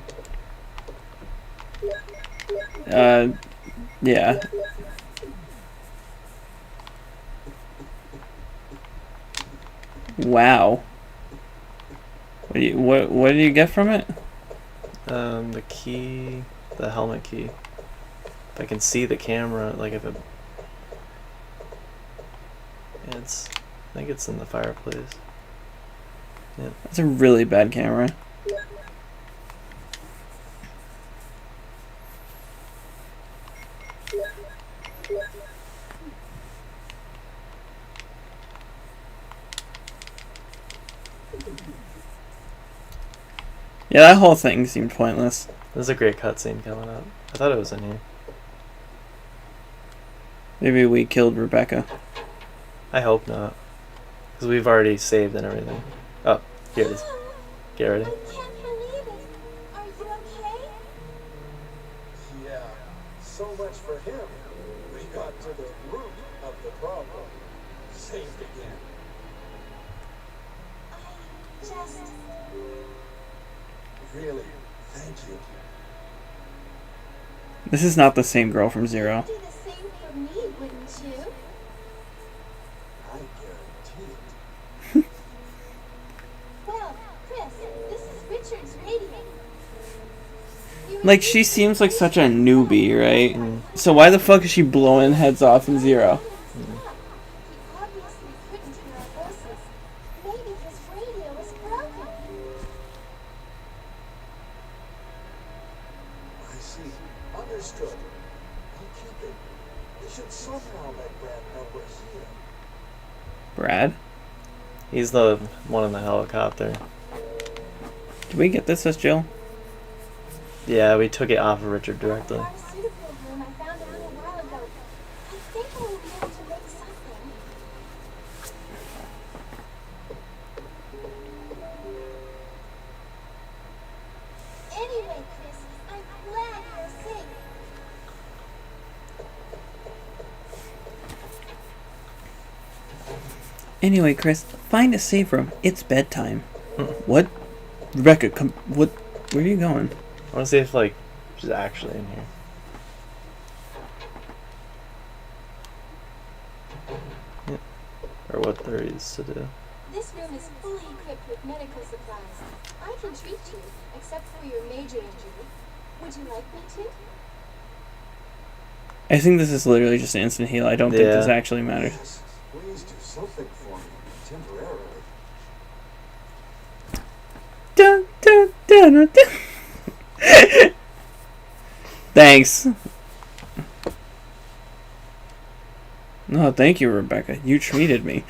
Yeah. Wow. What do you get from it? The key, the helmet key. If I can see the camera, like if it, it's, I think it's in the fireplace. Yep. That's a really bad camera. Yeah, that whole thing seemed pointless. There's a great cutscene coming up. I thought it was in here. Maybe we killed Rebecca. I hope not. Because we've already saved and everything. Oh, here it is. Get ready. I can't believe it. Are you okay? Yeah, so much for him. We got to the root of the problem. Saved again. I just... Really, thank you. This is not the same girl from Zero. Do the same for me, wouldn't you? I guarantee it. Well, Chris, this is Richard's radio. Like, she seems like such a newbie, right? Mm. So why the fuck is she blowing heads off in Zero? He obviously couldn't hear our voices. Maybe his radio was broken. I see. Understood. I'll keep it. We should somehow let Brad know we're here. Brad? He's the one in the helicopter. Did we get this as Jill? Yeah, we took it off of Richard directly. Pharmaceutical room I found out a while ago. I think I will be able to make something. Anyway, Chris, I'm glad you're safe. Anyway, Chris, find a safe room. It's bedtime. What? Rebecca, come. What? Where are you going? I want to see if, like, she's actually in here. Yeah. Or what there is to do. This room is fully equipped with medical supplies. I can treat you, except for your major injury. Would you like me to? I think this is literally just an instant heal. I don't think this Yeah. actually matters. Yes, please do something for me, temporarily. Dun, dun, dun, dun, dun. Thanks. No, thank you, Rebecca. You treated me.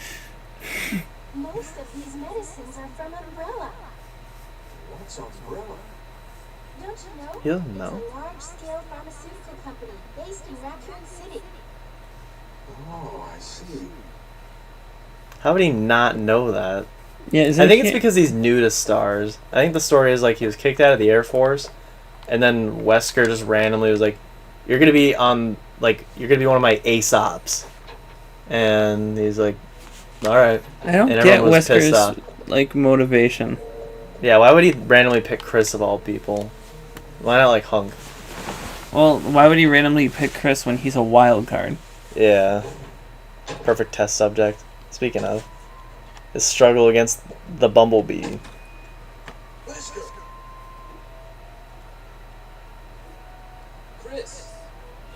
Most of these medicines are from Umbrella. What's Umbrella? Don't you know? He doesn't know. It's a large-scale pharmaceutical company based in Raccoon City. Oh, I see. How would he not know that? Yeah, is I that think it's kid- because he's new to stars. I think the story is like he was kicked out of the Air Force, and then Wesker just randomly was like, "You're gonna be on you're gonna be one of my ASOPs," and he's like, "All right." I don't and get everyone was pissed off. Wesker's motivation. Yeah, why would he randomly pick Chris of all people? Why not like Hunk? Well, why would he randomly pick Chris when he's a wild card? Yeah, perfect test subject. Speaking of, his struggle against the Bumblebee. Let's go. Chris,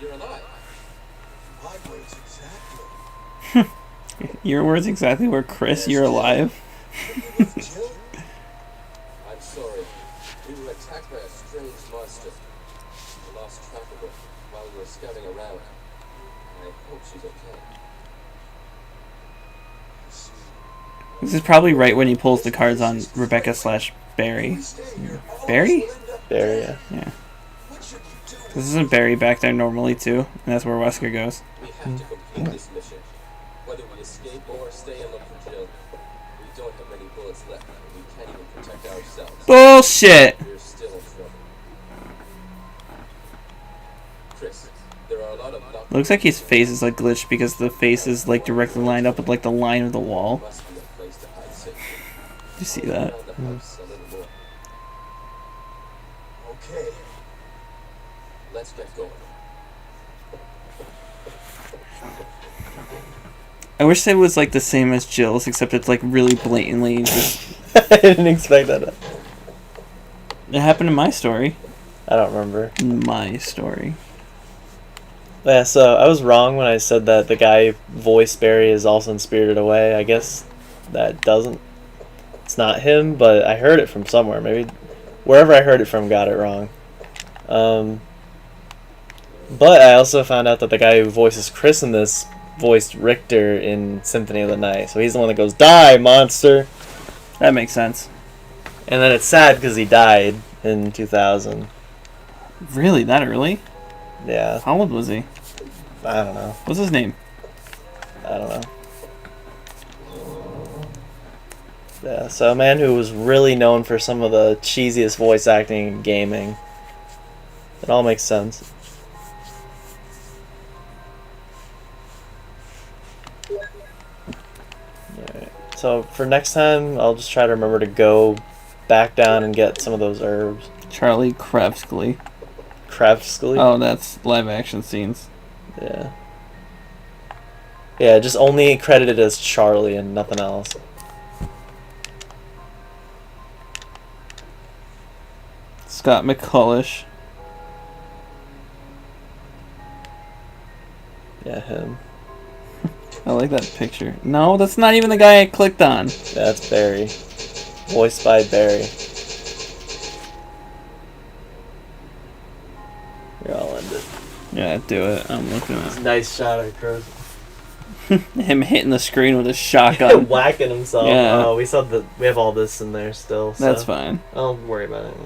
you're alive. My words exactly. Your words exactly were, Chris, you're alive. Jill? I'm sorry. We were attacked by a strange monster. We lost track of her while we were scouting around. I hope she's okay. I see. This is probably right when he pulls the cards on Rebecca / Barry. We stay here. all of us Barry? will end up There, dead. yeah. Yeah. What should we do? This isn't Barry back there normally, too. And that's where Wesker goes. We have to complete this mission. escape or stay and look for Jill. We don't have many bullets left, and we can't even protect ourselves. Bullshit! We're still in trouble. Chris, there are a lot of doctors. Looks like his face is like glitched because the face is like directly lined up with like the line of the wall. Must be a place to hide safely. You see that? Around the house a little more. Okay. Let's get going. I wish it was like the same as Jill's, except it's like really blatantly just. I didn't expect that. It happened in my story. I don't remember. My story. Yeah, so I was wrong when I said that the guy who voiced Barry is also in Spirited Away. I guess that doesn't. It's not him, but I heard it from somewhere. Maybe wherever I heard it from got it wrong. But I also found out that the guy who voices Chris in this voiced Richter in Symphony of the Night. So he's the one that goes, "Die, monster!" That makes sense. And then it's sad because he died in 2000. Really? That early? Yeah, How old was he? I don't know. What's his name? I don't know. Yeah, so a man who was really known for some of the cheesiest voice acting in gaming. It all makes sense. Alright, so for next time, I'll just try to remember to go back down and get some of those herbs. Charlie Kravskley. Kravskley? Oh, that's live action scenes. Yeah. Yeah, just only credited as Charlie and nothing else. Scott McCullish. Yeah, him. I like that picture. No, that's not even the guy I clicked on. That's Barry. Voiced by Barry. You're all end it. Yeah, do it. I'm looking at Nice shot of Chris. him hitting the screen with a shotgun. Whacking himself. Yeah. Oh, we have all this in there still. So That's fine. I'll worry about it.